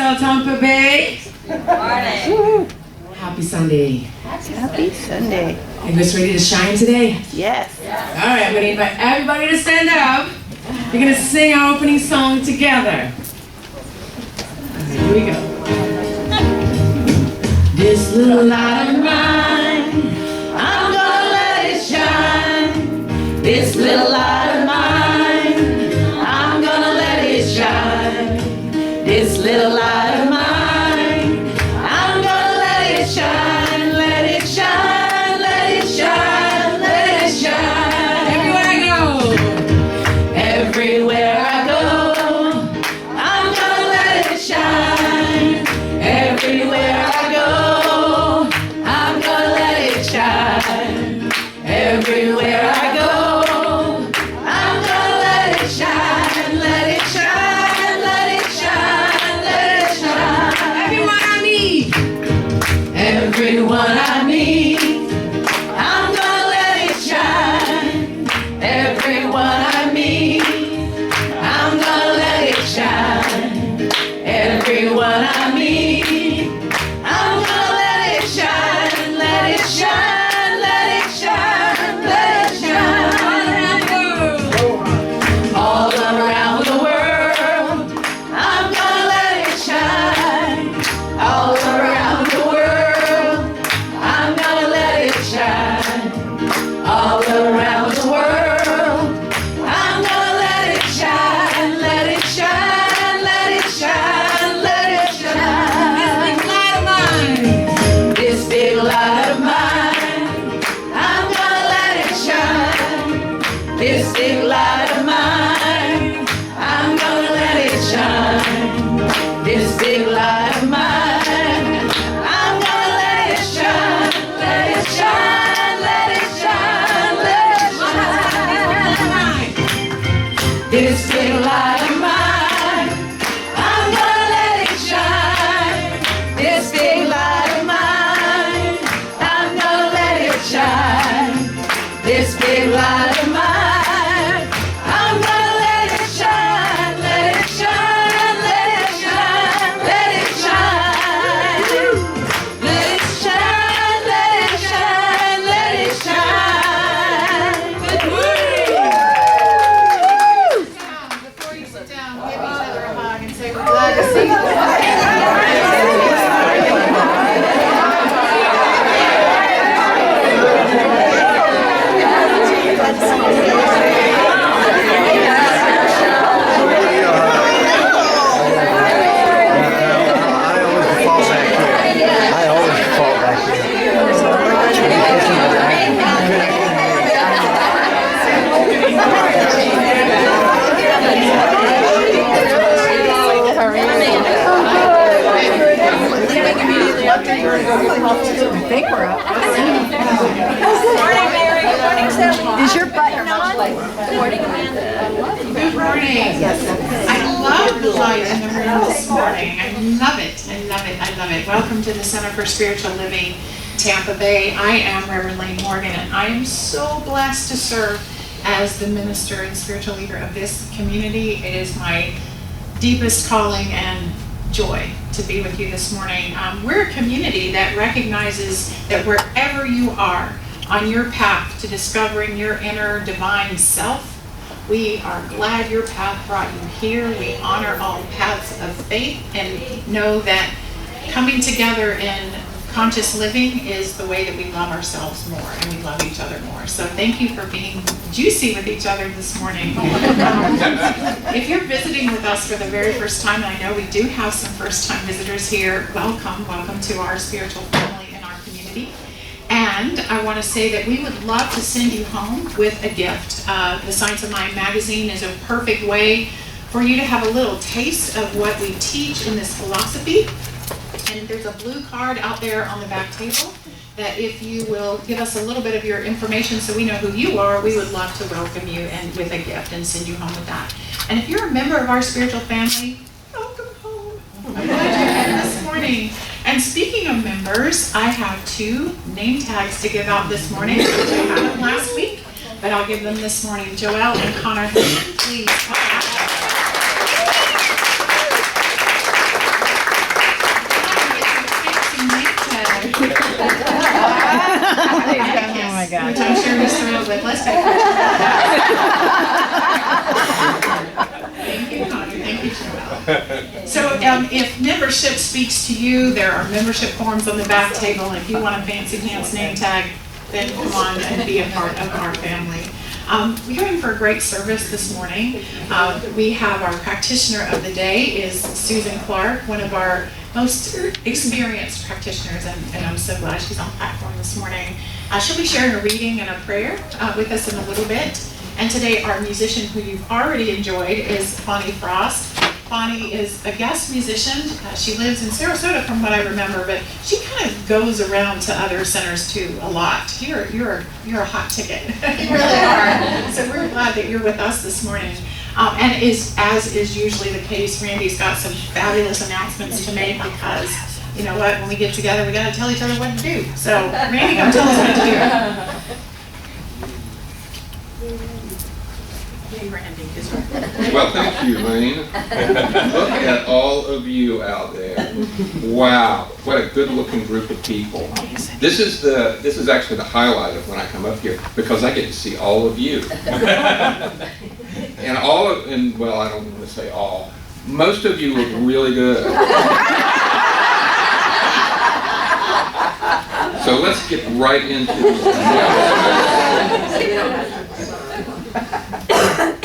Spiritual Tampa Bay. Morning. Happy Sunday. Happy Sunday. Are you guys ready to shine today? Yes. All right, I'm going to invite everybody to stand up. We're going to sing our opening song together. Here we go. This little light of mine, I'm gonna let it shine. This little light of mine, I'm gonna let it shine. This little light of mine, I'm gonna let it shine. Let it shine, let it shine, let it shine. Everywhere I go, everywhere I go, I'm gonna let it shine. Everywhere I go, I'm gonna let it shine. Everywhere I go, I'm gonna let it shine. Let it shine, let it shine, let it shine. Everyone I meet, everyone I meet, I'm gonna let it shine. Everyone I meet, I'm gonna let it shine. Everyone I meet, I'm gonna let it shine. Let it shine, let it shine, let it shine. All around the world, I'm gonna let it shine. All around the world, I'm gonna let it shine. All around the world, I'm gonna let it shine. Let it shine, let it shine, let it shine. This big light of mine, I'm gonna let it shine. This big light of mine, I'm gonna let it shine. This big light of mine, I'm gonna let it shine. Let it shine, let it shine, let it shine. This big light of mine, I'm gonna let it shine. This big light of mine, I'm gonna let it shine. This big light of mine, I'm gonna let it shine. Let it shine, let it shine, let it shine. Let it shine, let it shine, let it shine. Good morning. Before you sit down, give each other a hug and say, we're glad to see you. I always fall back here. I think we're up. Is your button on? Good morning. I love the light in the room this morning. I love it. I love it. I love it. Welcome to the Center for Spiritual Living, Tampa Bay. I am Reverend Lane Morgan, and I am so blessed to serve as the minister and spiritual leader of this community. It is my deepest calling and joy to be with you this morning. We're a community that recognizes that wherever you are on your path to discovering your inner divine self, we are glad your path brought you here. We honor all paths of faith and know that coming together in conscious living is the way that we love ourselves more and we love each other more. So thank you for being juicy with each other this morning. If you're visiting with us for the very first time, and I know we do have some first-time visitors here, welcome to our spiritual family in our community. And I want to say that we would love to send you home with a gift. The Science of Mind magazine is a perfect way for you to have a little taste of what we teach in this philosophy. And there's a blue card out there on the back table that if you will give us a little bit of your information so we know who you are, we would love to welcome you and with a gift and send you home with that. And if you're a member of our spiritual family, welcome home. I'm glad you're here this morning. And speaking of members, I have 2 name tags to give out this morning. I had them last week, but I'll give them this morning. Joelle and Connor, please come out. So if membership speaks to you, there are membership forms on the back table. If you want a fancy pants name tag, then come on and be a part of our family. We're in for a great service this morning. We have our practitioner of the day is Susan Clark, one of our most experienced practitioners, and I'm so glad she's on the platform this morning. She'll be sharing a reading and a prayer with us in a little bit. And today our musician who you've already enjoyed is Bonnie Frost. Bonnie is a guest musician. She lives in Sarasota from what I remember, but she kind of goes around to other centers too a lot. You're a hot ticket. You really are. So we're glad that you're with us this morning. And as is usually the case, Randy's got some fabulous announcements to make because, you know what, when we get together, we got to tell each other what to do. So Randy, come tell us what to do. Hey, Randy. Well, thank you, Lane. Look at all of you out there. Wow, what a good-looking group of people. This is actually the highlight of when I come up here because I get to see all of you. And well, I don't want to say all. Most of you look really good. So let's get right into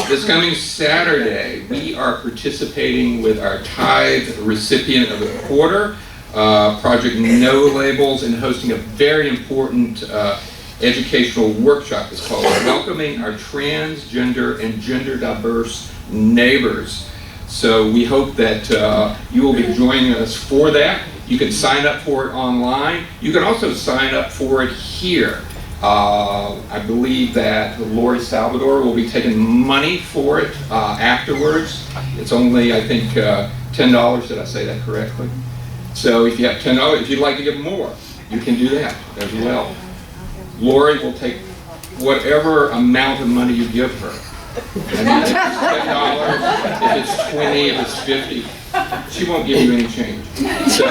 this coming Saturday. We are participating with our tithe recipient of the quarter, Project No Labels, and hosting a very important educational workshop. It's called Welcoming Our Transgender and Gender Diverse Neighbors. So we hope that you will be joining us for that. You can sign up for it online. You can also sign up for it here. I believe that Lori Salvador will be taking money for it afterwards. It's only, I think, $10. Did I say that correctly? So if you have $10, if you'd like to give more, you can do that as well. Lori will take whatever amount of money you give her. And if it's $10, if it's 20, if it's 50, she won't give you any change. So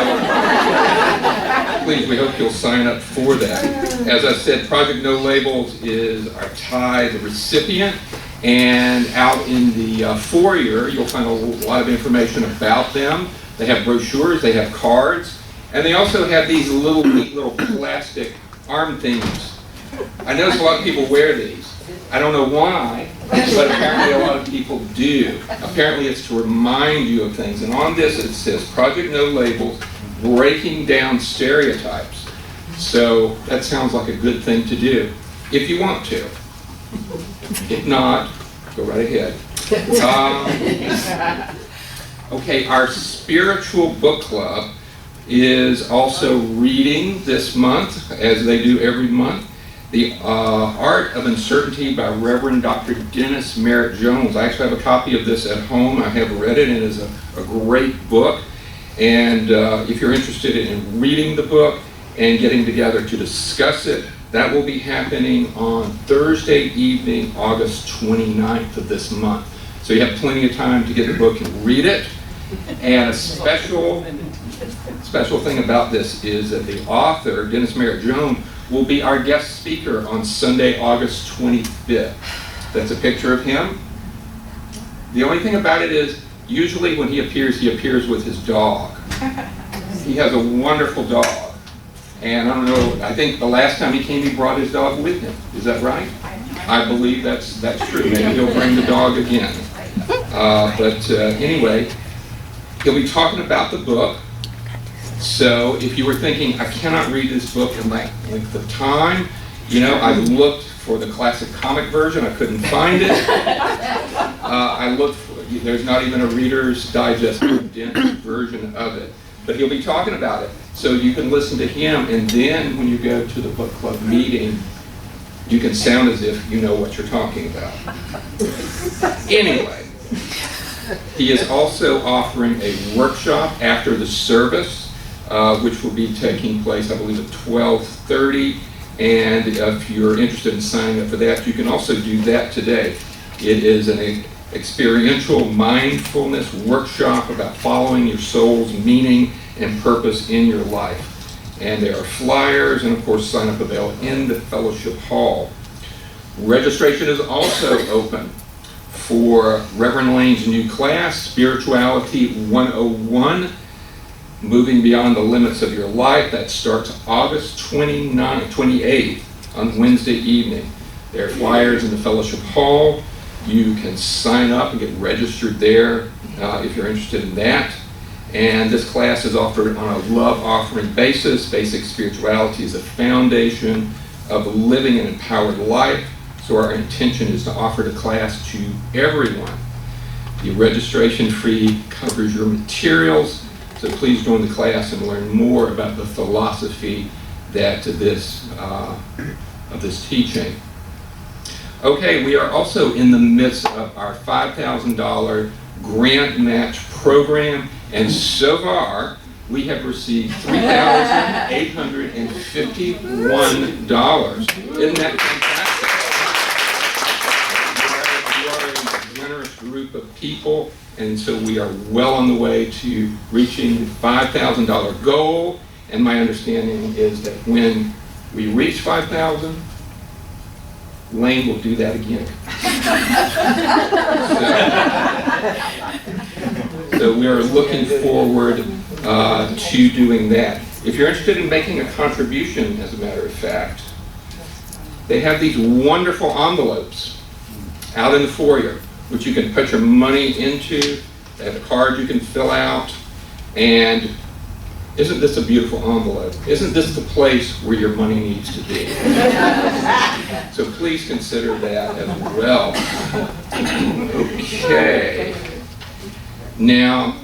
please, we hope you'll sign up for that. As I said, Project No Labels is our tithe recipient, and out in the foyer, you'll find a lot of information about them. They have brochures, they have cards, and they also have these neat little plastic arm things. I notice a lot of people wear these. I don't know why, but apparently a lot of people do. Apparently it's to remind you of things. And on this it says, Project No Labels, Breaking Down Stereotypes. So that sounds like a good thing to do, if you want to. If not, go right ahead. Okay, our spiritual book club is also reading this month, as they do every month, The Art of Uncertainty by Reverend Dr. Dennis Merritt Jones. I actually have a copy of this at home. I have read it, and it is a great book. And if you're interested in reading the book and getting together to discuss it, that will be happening on Thursday evening, August 29th of this month. So you have plenty of time to get the book and read it. And a special thing about this is that the author, Dennis Merritt Jones, will be our guest speaker on Sunday, August 25th. That's a picture of him. The only thing about it is, usually when he appears with his dog. He has a wonderful dog. And I don't know, I think the last time he came, he brought his dog with him. Is that right? I believe that's true. Maybe he'll bring the dog again. Anyway, he'll be talking about the book. So if you were thinking, I cannot read this book in that length of time, you know, I looked for the classic comic version. I couldn't find it. I looked for, there's not even a Reader's Digest condensed version of it. But he'll be talking about it. So you can listen to him, and then when you go to the book club meeting, you can sound as if you know what you're talking about. Anyway, he is also offering a workshop after the service, which will be taking place, I believe, at 12:30. And if you're interested in signing up for that, you can also do that today. It is an experiential mindfulness workshop about following your soul's meaning and purpose in your life. And there are flyers, and of course, sign-up available in the fellowship hall. Registration is also open for Reverend Lane's new class, Spirituality 101, Moving Beyond the Limits of Your Life. That starts August 28th on Wednesday evening. There are flyers in the fellowship hall. You can sign up and get registered there if you're interested in that. And this class is offered on a love offering basis. Basic spirituality is a foundation of living an empowered life. So our intention is to offer the class to everyone. The registration fee covers your materials. So please join the class and learn more about the philosophy that of this teaching. Okay, we are also in the midst of our $5,000 grant match program, and so far we have received $3,851. Isn't that fantastic? You are a generous group of people, and so we are well on the way to reaching the $5,000 goal. And my understanding is that when we reach 5,000, Lane will do that again. So we are looking forward to doing that. If you're interested in making a contribution, as a matter of fact, they have these wonderful envelopes out in the foyer, which you can put your money into. They have a card you can fill out. And isn't this a beautiful envelope? Isn't this the place where your money needs to be? So please consider that as well. Okay. Now,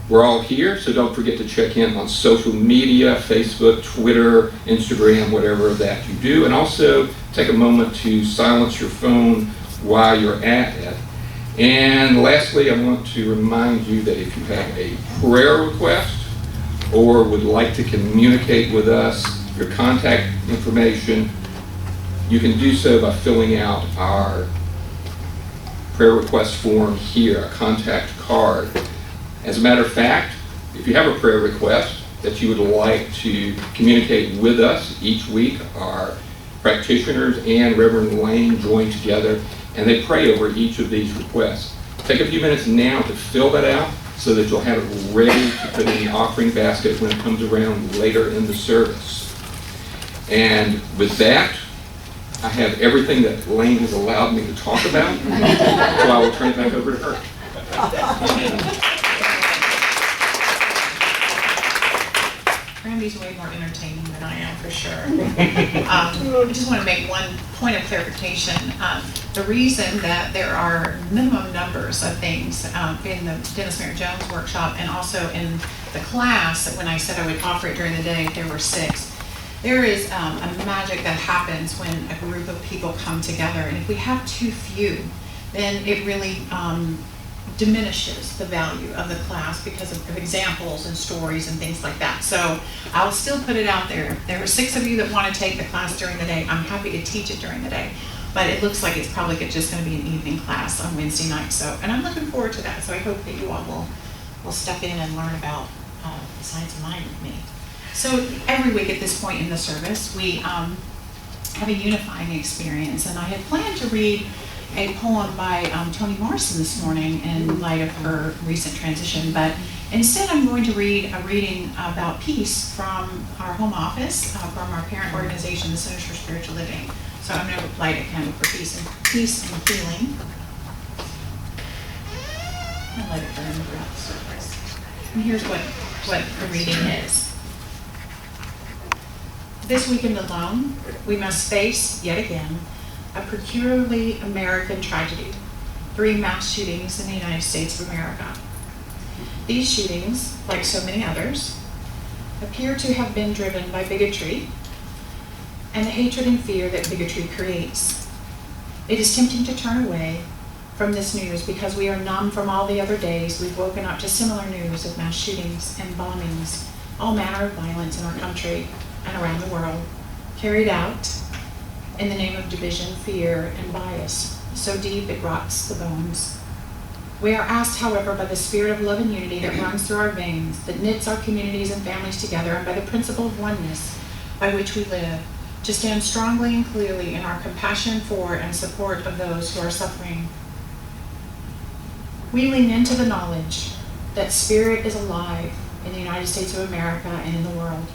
we're all here, so don't forget to check in on social media, Facebook, Twitter, Instagram, whatever that you do. And also take a moment to silence your phone while you're at it. And lastly, I want to remind you that if you have a prayer request or would like to communicate with us, your contact information, you can do so by filling out our prayer request form here, a contact card. As a matter of fact, if you have a prayer request that you would like to communicate with us each week, our practitioners and Reverend Lane join together and they pray over each of these requests. Take a few minutes now to fill that out so that you'll have it ready to put in the offering basket when it comes around later in the service. And with that, I have everything that Lane has allowed me to talk about, so I will turn it back over to her. Randy's way more entertaining than I am, for sure. I just want to make one point of clarification. The reason that there are minimum numbers of things in the Dennis Merritt Jones workshop and also in the class, that when I said I would offer it during the day, there were 6. There is a magic that happens when a group of people come together, and if we have too few, then it really diminishes the value of the class because of examples and stories and things like that. So I'll still put it out there. There are 6 of you that want to take the class during the day. I'm happy to teach it during the day, but it looks like it's probably just going to be an evening class on Wednesday night. So, and I'm looking forward to that. So I hope that you all will step in and learn about the science of mind with me. So every week at this point in the service, we have a unifying experience, and I had planned to read a poem by Toni Morrison this morning in light of her recent transition, but instead I'm going to read a reading about peace from our home office, from our parent organization, the Centers for Spiritual Living. So I'm going to light a candle for peace and healing. I'll let it burn throughout the service. And here's what the reading is. This weekend alone, we must face, yet again, a peculiarly American tragedy: 3 mass shootings in the United States of America. These shootings, like so many others, appear to have been driven by bigotry and the hatred and fear that bigotry creates. It is tempting to turn away from this news because we are numb from all the other days we've woken up to similar news of mass shootings and bombings, all manner of violence in our country and around the world, carried out in the name of division, fear, and bias, so deep it rots the bones. We are asked, however, by the spirit of love and unity that runs through our veins, that knits our communities and families together, and by the principle of oneness by which we live, to stand strongly and clearly in our compassion for and support of those who are suffering. We lean into the knowledge that Spirit is alive in the United States of America and in the world.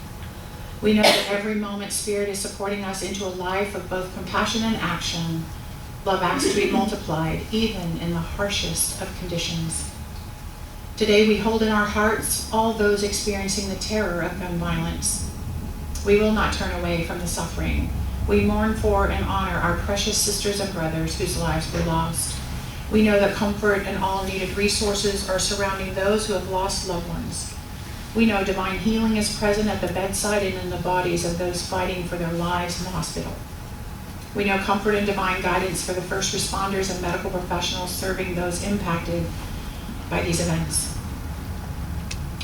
We know that every moment Spirit is supporting us into a life of both compassion and action. Love acts to be multiplied, even in the harshest of conditions. Today we hold in our hearts all those experiencing the terror of gun violence. We will not turn away from the suffering. We mourn for and honor our precious sisters and brothers whose lives were lost. We know that comfort and all needed resources are surrounding those who have lost loved ones. We know divine healing is present at the bedside and in the bodies of those fighting for their lives in the hospital. We know comfort and divine guidance for the first responders and medical professionals serving those impacted by these events.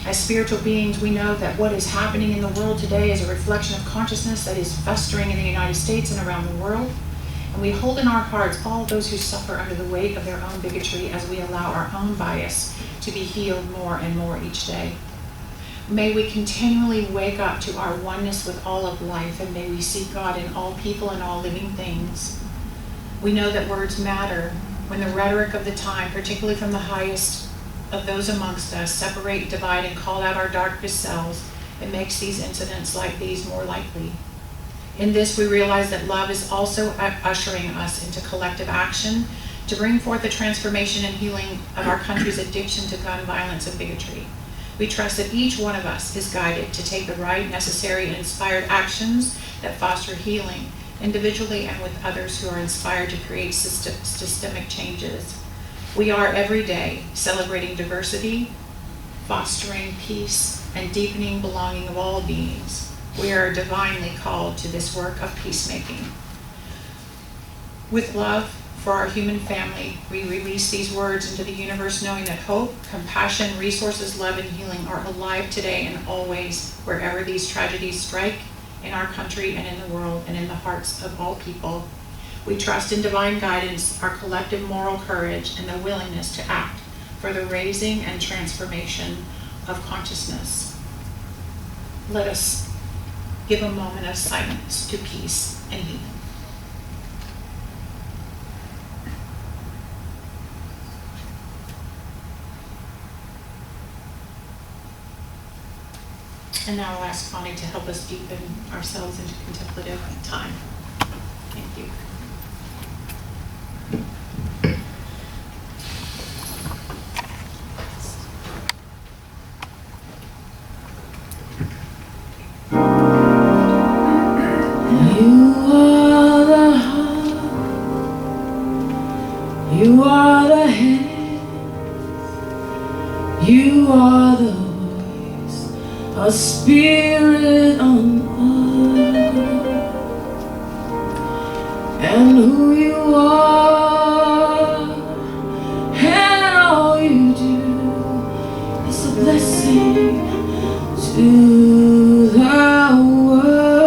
As spiritual beings, we know that what is happening in the world today is a reflection of consciousness that is festering in the United States and around the world. And we hold in our hearts all those who suffer under the weight of their own bigotry as we allow our own bias to be healed more and more each day. May we continually wake up to our oneness with all of life, and may we seek God in all people and all living things. We know that words matter when the rhetoric of the time, particularly from the highest of those amongst us, separate, divide, and call out our darkest selves. It makes these incidents like these more likely. In this, we realize that love is also ushering us into collective action to bring forth the transformation and healing of our country's addiction to gun violence and bigotry. We trust that each one of us is guided to take the right, necessary, and inspired actions that foster healing, individually and with others who are inspired to create systemic changes. We are every day celebrating diversity, fostering peace, and deepening belonging of all beings. We are divinely called to this work of peacemaking. With love for our human family, we release these words into the universe, knowing that hope, compassion, resources, love, and healing are alive today and always, wherever these tragedies strike, in our country and in the world and in the hearts of all people. We trust in divine guidance, our collective moral courage, and the willingness to act for the raising and transformation of consciousness. Let us give a moment of silence to peace and healing. And now I'll ask Connie to help us deepen ourselves into contemplative time. Thank you. You are the head, you are the voice, a spirit on earth, and who you are, and all you do is a blessing to the world.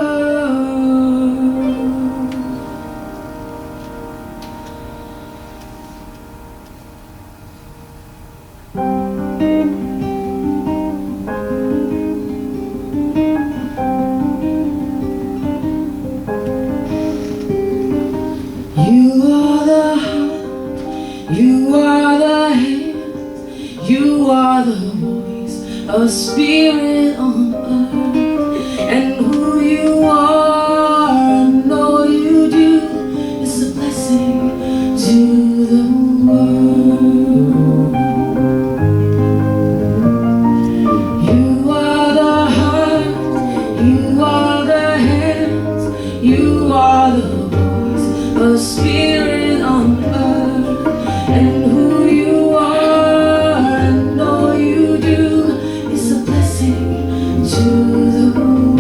You are the heart, you are the hands, you are the voice, a spirit on earth, and who you are and all you do is a blessing to the world. You are the heart, you are the hands, you are the a spirit on earth, and who you are and all you do is a blessing to the world.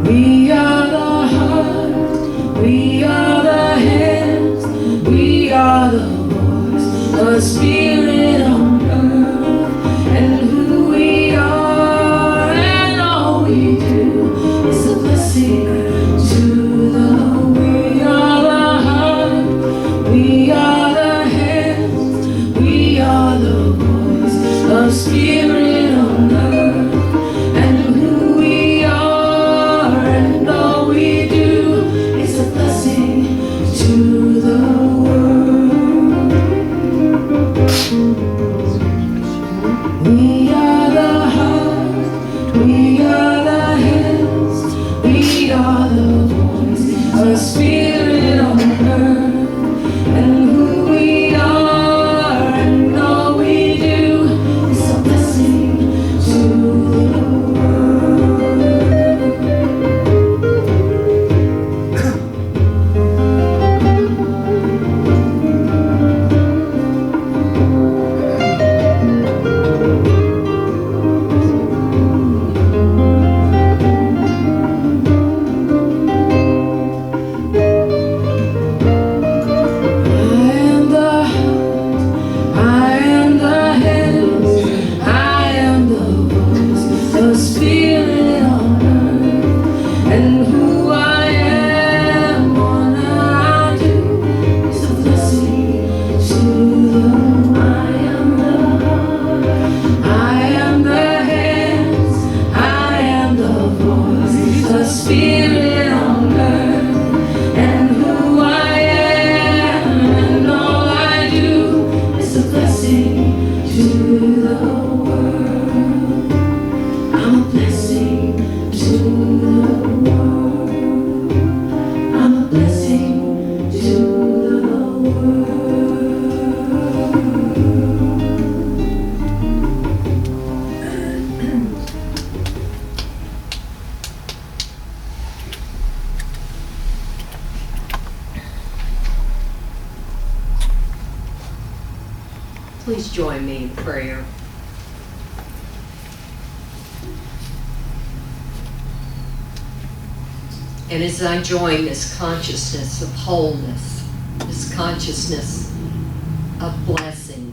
We are the heart, we are the hands, we are the voice, a spirit on earth, and who we are and all we do is a blessing to the world. We are the heart, we are the hands, we are the voice of spirit on earth, a blessing to the world. I'm a blessing to the world. I'm a blessing to the world. Please join me in prayer. And as I join this consciousness of wholeness, this consciousness of blessing,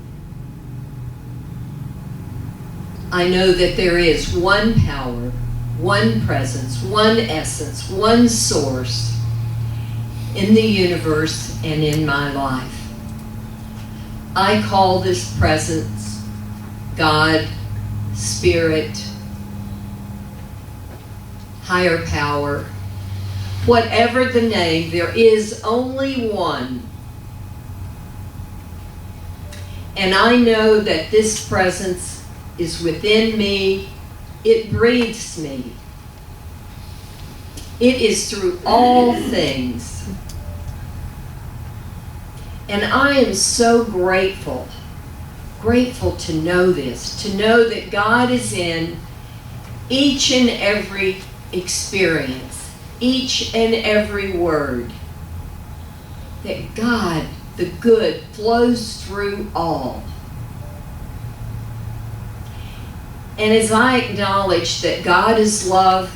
I know that there is one power, one presence, one essence, one source in the universe and in my life. I call this presence God, Spirit, higher power, whatever the name, there is only one. And I know that this presence is within me. It breathes me. It is through all things. And I am so grateful to know this, to know that God is in each and every experience, each and every word, that God, the good, flows through all. And as I acknowledge that God is love,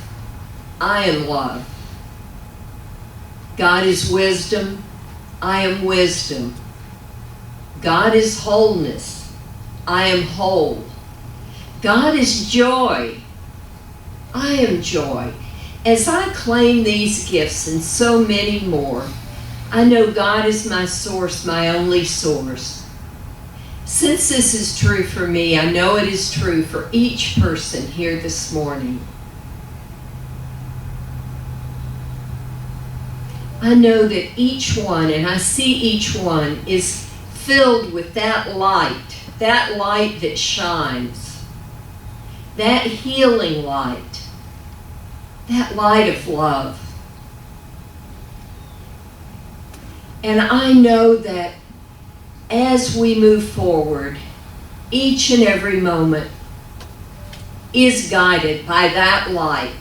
I am love. God is wisdom, I am wisdom. God is wholeness, I am whole. God is joy, I am joy. As I claim these gifts and so many more, I know God is my source, my only source. Since this is true for me, I know it is true for each person here this morning. I know that each one, and I see each one, is filled with that light that shines, that healing light, that light of love. And I know that as we move forward, each and every moment is guided by that light,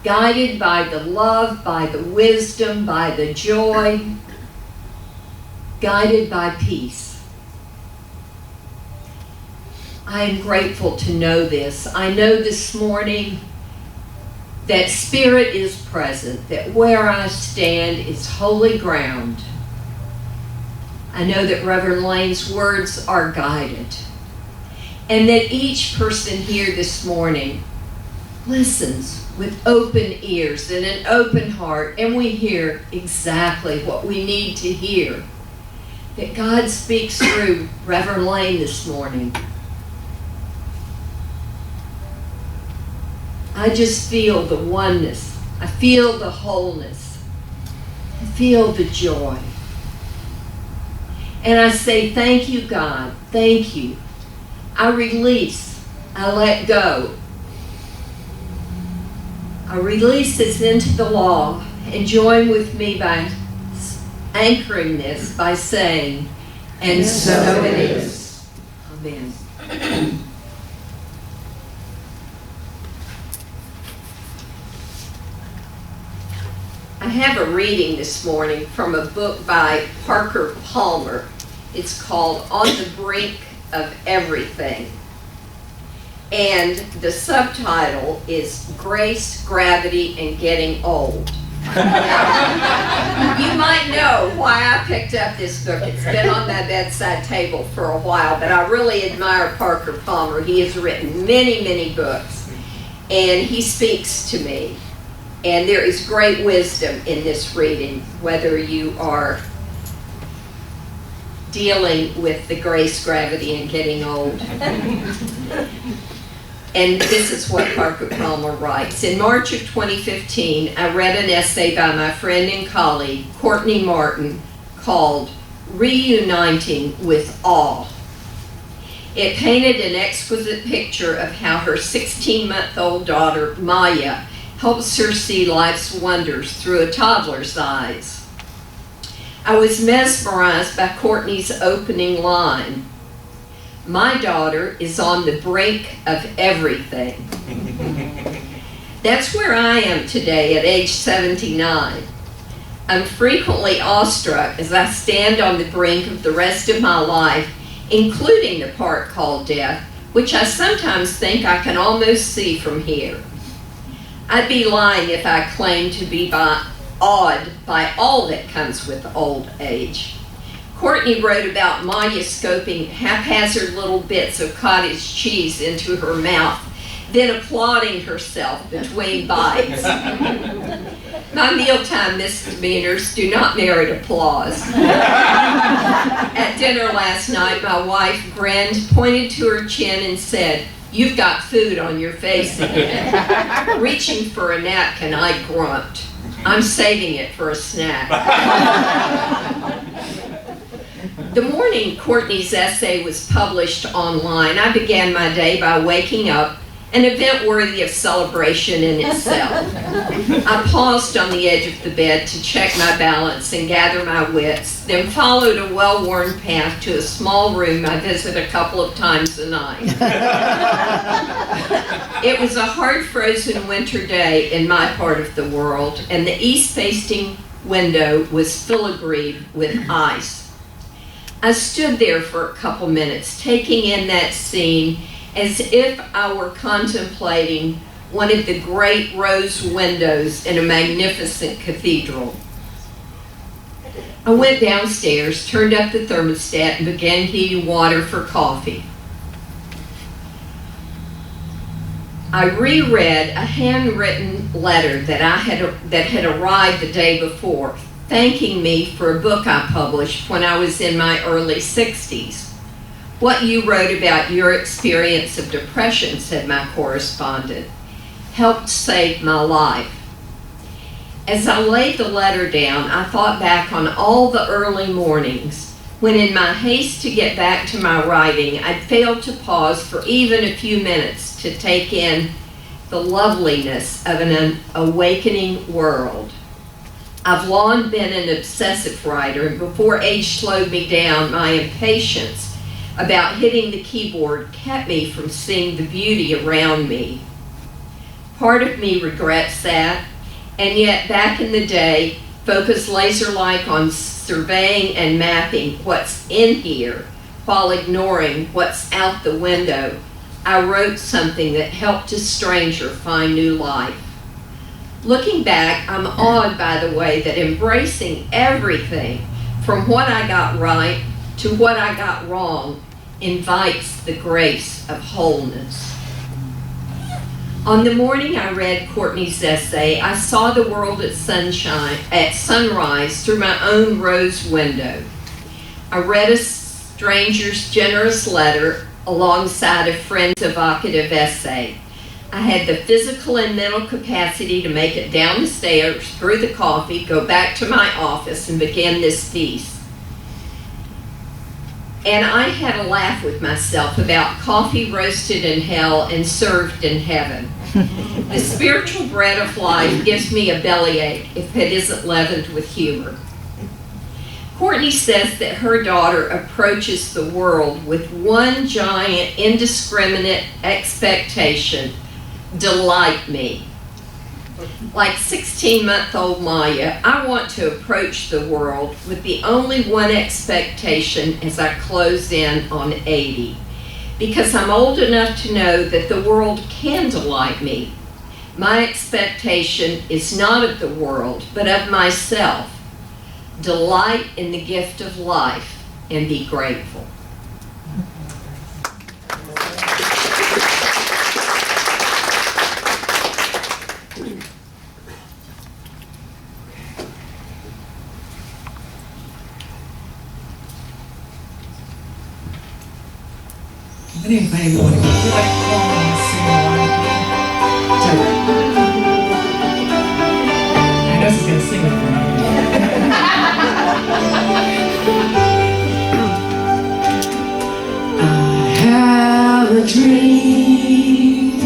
guided by the love, by the wisdom, by the joy, guided by peace. I am grateful to know this. I know this morning that Spirit is present, that where I stand is holy ground. I know that Reverend Lane's words are guided, and that each person here this morning listens with open ears and an open heart, and we hear exactly what we need to hear. That God speaks through Reverend Lane this morning. I just feel the oneness. I feel the wholeness. I feel the joy. And I say, thank you, God. Thank you. I release. I let go. I release this into the law, and join with me by anchoring this by saying, and so it is. Amen. I have a reading this morning from a book by Parker Palmer. It's called On the Brink of Everything. And the subtitle is Grace, Gravity, and Getting Old. You might know why I picked up this book. It's been on my bedside table for a while, but I really admire Parker Palmer. He has written many, many books, and he speaks to me. And there is great wisdom in this reading, whether you are dealing with the grace, gravity, and getting old. And this is what Parker Palmer writes. In March of 2015, I read an essay by my friend and colleague, Courtney Martin, called Reuniting with Awe. It painted an exquisite picture of how her 16-month-old daughter, Maya, helps her see life's wonders through a toddler's eyes. I was mesmerized by Courtney's opening line, "My daughter is on the brink of everything." That's where I am today at age 79. I'm frequently awestruck as I stand on the brink of the rest of my life, including the part called death, which I sometimes think I can almost see from here. I'd be lying if I claimed to be awed by all that comes with old age. Courtney wrote about Maya scoping haphazard little bits of cottage cheese into her mouth, then applauding herself between bites. My mealtime misdemeanors do not merit applause. At dinner last night, my wife grinned, pointed to her chin, and said, "You've got food on your face again." Reaching for a napkin, I grumped. I'm saving it for a snack. The morning Courtney's essay was published online, I began my day by waking up, an event worthy of celebration in itself. I paused on the edge of the bed to check my balance and gather my wits, then followed a well-worn path to a small room I visit a couple of times a night. It was a hard frozen winter day in my part of the world, and the east-facing window was filigreed with ice. I stood there for a couple minutes, taking in that scene as if I were contemplating one of the great rose windows in a magnificent cathedral. I went downstairs, turned up the thermostat, and began heating water for coffee. I reread a handwritten letter that had arrived the day before, thanking me for a book I published when I was in my early 60s. "What you wrote about your experience of depression," said my correspondent, "helped save my life." As I laid the letter down, I thought back on all the early mornings when, in my haste to get back to my writing, I'd failed to pause for even a few minutes to take in the loveliness of an awakening world. I've long been an obsessive writer, and before age slowed me down, my impatience about hitting the keyboard kept me from seeing the beauty around me. Part of me regrets that, and yet back in the day, focused laser-like on surveying and mapping what's in here while ignoring what's out the window, I wrote something that helped a stranger find new life. Looking back, I'm awed by the way that embracing everything from what I got right to what I got wrong invites the grace of wholeness. On the morning I read Courtney's essay, I saw the world at sunrise through my own rose window. I read a stranger's generous letter alongside a friend's evocative essay. I had the physical and mental capacity to make it down the stairs, through the coffee, go back to my office, and begin this piece. And I had a laugh with myself about coffee roasted in hell and served in heaven. The spiritual bread of life gives me a bellyache if it isn't leavened with humor. Courtney says that her daughter approaches the world with one giant, indiscriminate expectation: delight me. Like 16-month-old Maya, I want to approach the world with the only one expectation as I close in on 80, because I'm old enough to know that the world can delight me. My expectation is not of the world, but of myself. Delight in the gift of life and be grateful. Anybody want to feel like calling and sing along with me? I know she's gonna sing it for me. I dream,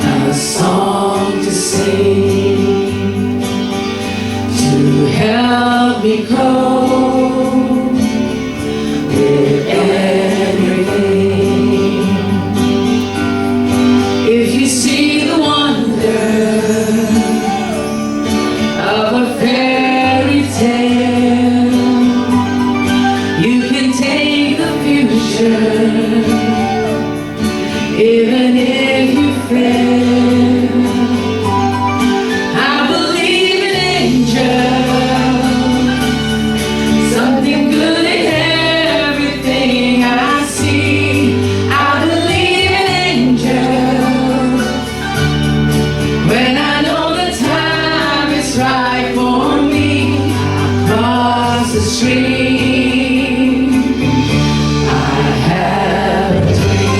a song to sing, to help me grow with everything. If you see the wonder of a fairy tale, you can take the future, even if you fail. I believe in angels, something good in everything I see. I believe in angels, when I know the time is right for me. Across the street, I have a dream,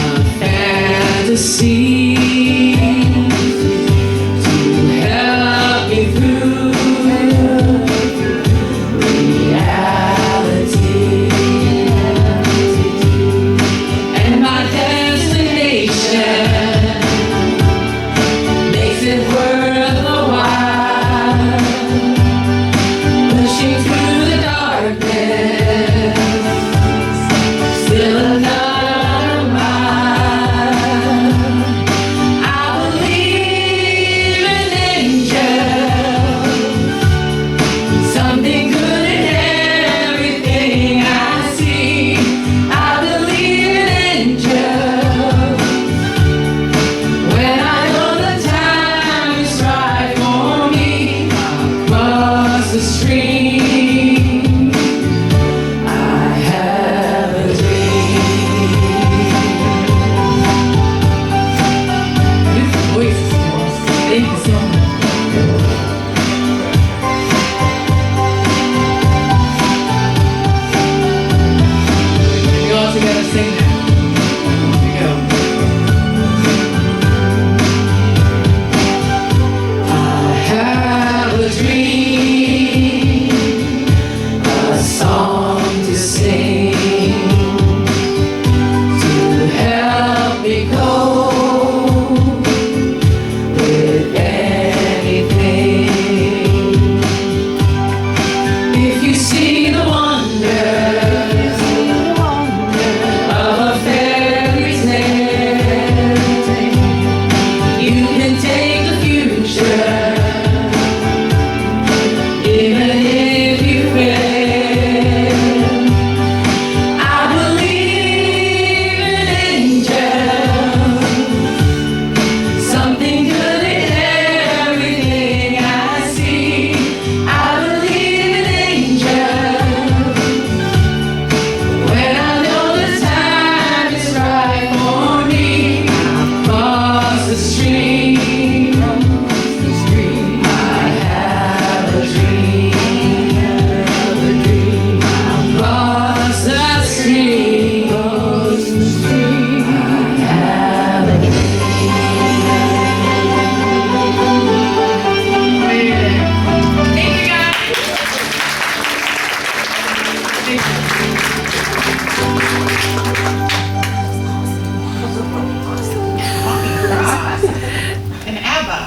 a fantasy to help me through reality. And my destination makes it worth the while, pushing through the darkness, still another mile. I believe in angels, something good in everything I see. I believe in angels, when I know the time is right for me. Across the street, I have a dream. Beautiful voices, girls. Thank you so much. We all together sing now. Here we go. I have a dream, a song to sing, to help me go with anything. If you see the wonder of a fairy tale, you can take the future, even if you fail. I believe in angels, something good in everything I see. I believe in angels, when I know the time is right for me. Across the street, I have a dream, across the street, I have a Thank you, guys. And ABBA.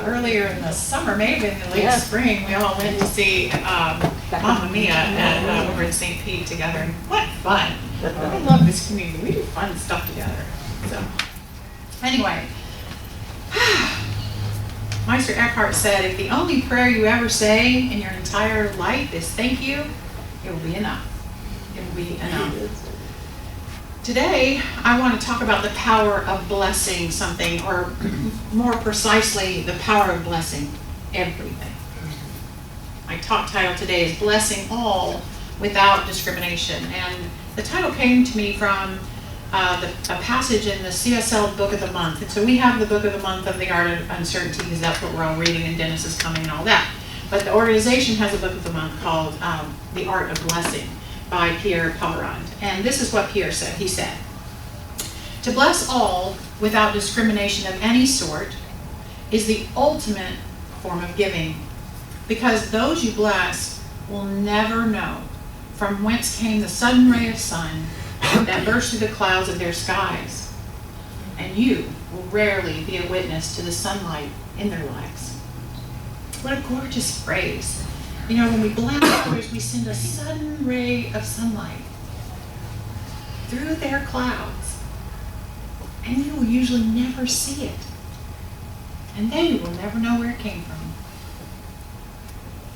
Earlier in the summer, maybe in the late spring, we all went to see Mamma Mia and over in St. Pete together. And what fun! I love this community. We do fun stuff together. So, anyway, Meister Eckhart said, if the only prayer you ever say in your entire life is thank you, it will be enough. It will be enough. Today, I want to talk about the power of blessing something, or more precisely, the power of blessing everything. My talk title today is Blessing All Without Discrimination. And the title came to me from a passage in the CSL Book of the Month. And so we have the Book of the Month of the Art of Uncertainty, because that's what we're all reading, and Dennis is coming and all that. But the organization has a Book of the Month called The Art of Blessing by Pierre Pellerand. And this is what Pierre said. He said, "To bless all without discrimination of any sort is the ultimate form of giving, because those you bless will never know from whence came the sudden ray of sun that burst through the clouds of their skies. And you will rarely be a witness to the sunlight in their lives. What a gorgeous phrase. You know, when we bless others, we send a sudden ray of sunlight through their clouds. And you will usually never see it. And they will never know where it came from.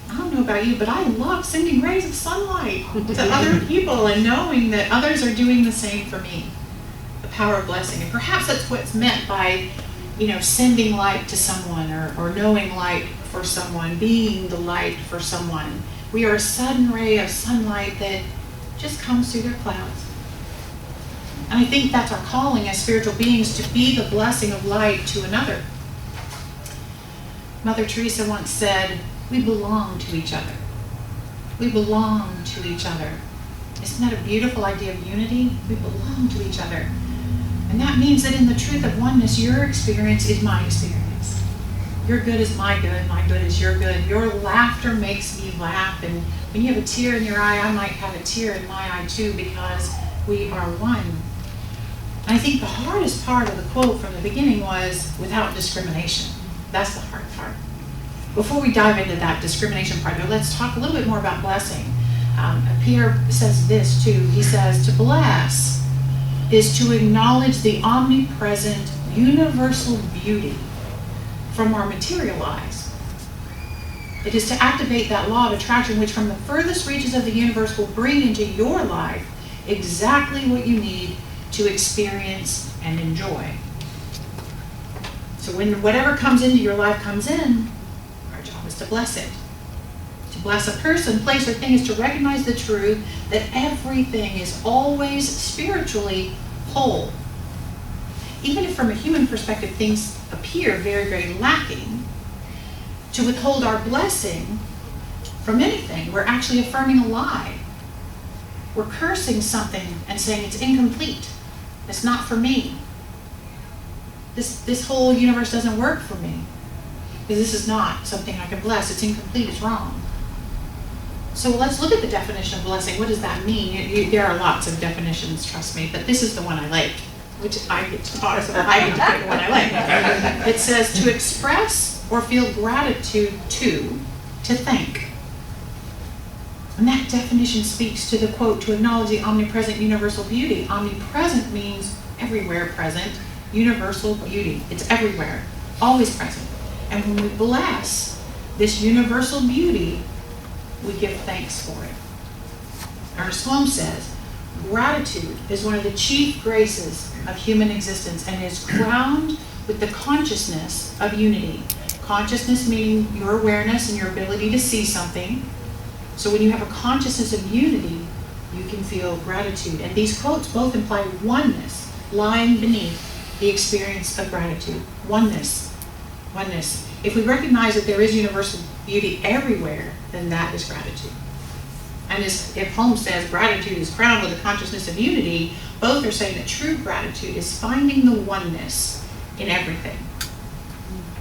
I don't know about you, but I love sending rays of sunlight to other people and knowing that others are doing the same for me. The power of blessing. And perhaps that's what's meant by, sending light to someone or knowing light for someone, being the light for someone. We are a sudden ray of sunlight that just comes through their clouds. And I think that's our calling as spiritual beings, to be the blessing of light to another. Mother Teresa once said, we belong to each other. We belong to each other. Isn't that a beautiful idea of unity? We belong to each other. And that means that in the truth of oneness, your experience is my experience. Your good is my good is your good. Your laughter makes me laugh. And when you have a tear in your eye, I might have a tear in my eye too, because we are one. And I think the hardest part of the quote from the beginning was without discrimination. That's the hard part. Before we dive into that discrimination part, let's talk a little bit more about blessing. Pierre says this too. He says, to bless is to acknowledge the omnipresent, universal beauty from our material eyes. It is to activate that law of attraction, which from the furthest reaches of the universe will bring into your life exactly what you need to experience and enjoy. So when whatever comes into your life comes in, our job is to bless it. To bless a person, place, or thing is to recognize the truth that everything is always spiritually whole. Even if from a human perspective things appear very, very lacking, to withhold our blessing from anything, we're actually affirming a lie. We're cursing something and saying it's incomplete. It's not for me. This whole universe doesn't work for me, because this is not something I can bless. It's incomplete, it's wrong. So let's look at the definition of blessing. What does that mean? There are lots of definitions, trust me, but this is the one I like, which I get to talk, so I get to pick the one I like. It says to express or feel gratitude to thank. And that definition speaks to the quote, to acknowledge the omnipresent universal beauty. Omnipresent means everywhere present. Universal beauty. It's everywhere, always present. And when we bless this universal beauty, we give thanks for it. Ernest Holmes says, gratitude is one of the chief graces of human existence and is crowned with the consciousness of unity. Consciousness meaning your awareness and your ability to see something. So when you have a consciousness of unity, you can feel gratitude. And these quotes both imply oneness lying beneath the experience of gratitude. Oneness. Oneness. If we recognize that there is universal beauty everywhere, then that is gratitude. And if Holmes says gratitude is crowned with a consciousness of unity, both are saying that true gratitude is finding the oneness in everything,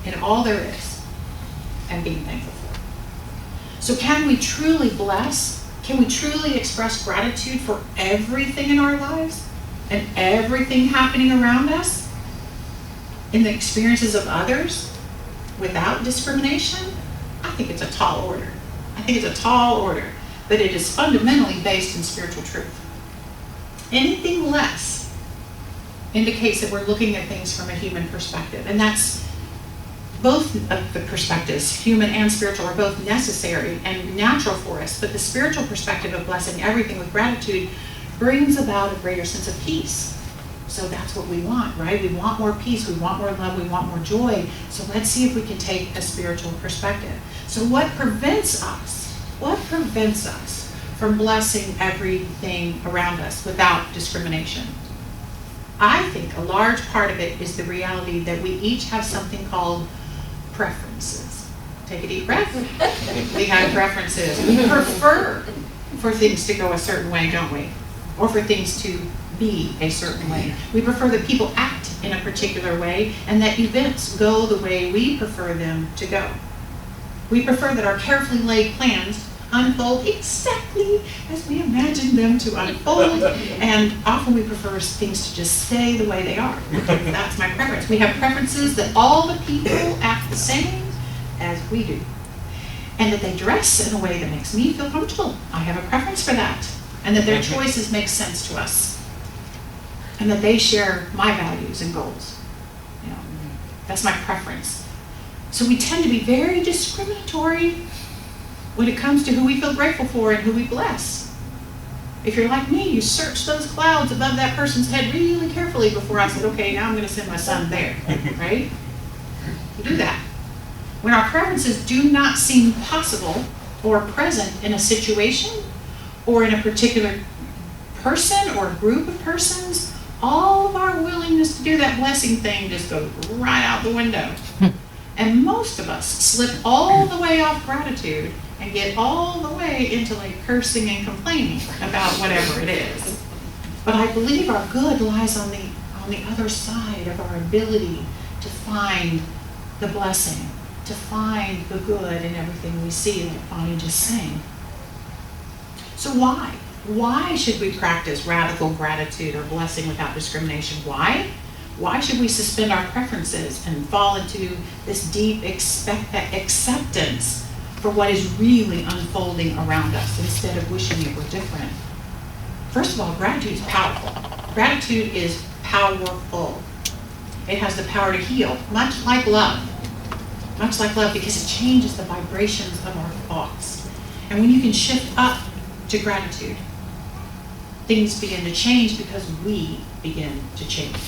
in all there is, and being thankful for it. So can we truly bless? Can we truly express gratitude for everything in our lives and everything happening around us, in the experiences of others, without discrimination? I think it's a tall order. I think it's a tall order, but it is fundamentally based in spiritual truth. Anything less indicates that we're looking at things from a human perspective, and that's both of the perspectives, human and spiritual, are both necessary and natural for us, but the spiritual perspective of blessing everything with gratitude brings about a greater sense of peace. So that's what we want, right? We want more peace, we want more love, we want more joy. So let's see if we can take a spiritual perspective. So what prevents us? What prevents us from blessing everything around us without discrimination? I think a large part of it is the reality that we each have something called preferences. Take a deep breath. We have preferences. We prefer for things to go a certain way, don't we? Or for things to be a certain way. We prefer that people act in a particular way and that events go the way we prefer them to go. We prefer that our carefully laid plans unfold exactly as we imagine them to unfold, and often we prefer things to just stay the way they are. That's my preference. We have preferences that all the people act the same as we do, and that they dress in a way that makes me feel comfortable. I have a preference for that, and that their choices make sense to us, and that they share my values and goals. You know, that's my preference. So we tend to be very discriminatory when it comes to who we feel grateful for and who we bless. If you're like me, you search those clouds above that person's head really carefully before I said, okay, now I'm going to send my son there, right? You do that. When our preferences do not seem possible or present in a situation or in a particular person or group of persons, all of our willingness to do that blessing thing just goes right out the window. And most of us slip all the way off gratitude and get all the way into like cursing and complaining about whatever it is. But I believe our good lies on the other side of our ability to find the blessing, to find the good in everything we see, like Bonnie just sang. So why? Why should we practice radical gratitude or blessing without discrimination? Why? Why should we suspend our preferences and fall into this deep acceptance for what is really unfolding around us instead of wishing it were different? First of all, gratitude is powerful. Gratitude is powerful. It has the power to heal, much like love. Much like love, because it changes the vibrations of our thoughts. And when you can shift up to gratitude, things begin to change because we begin to change.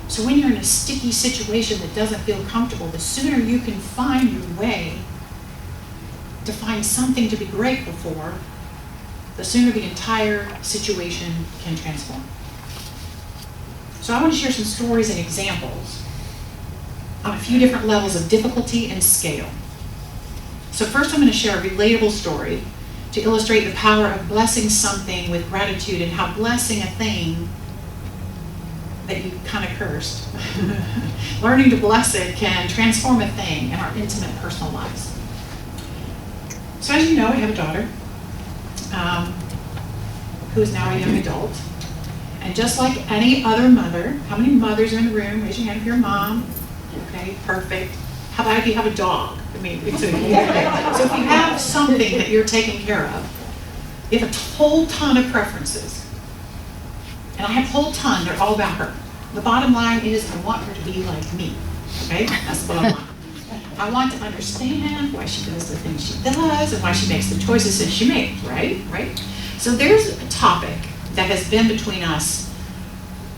So when you're in a sticky situation that doesn't feel comfortable, the sooner you can find your way to find something to be grateful for, the sooner the entire situation can transform. So I want to share some stories and examples on a few different levels of difficulty and scale. So first I'm going to share a relatable story to illustrate the power of blessing something with gratitude and how blessing a thing that you kind of cursed, learning to bless it can transform a thing in our intimate personal lives. So as you know, I have a daughter who is now a young adult. And just like any other mother, how many mothers are in the room? Raise your hand if you're a mom. Okay, perfect. How about if you have a dog? I mean, so if you have something that you're taking care of, you have a whole ton of preferences. And I have a whole ton, they're all about her. The bottom line is I want her to be like me. Okay? That's the bottom line. I want to understand why she does the things she does and why she makes the choices that she makes, right? Right? So there's a topic that has been between us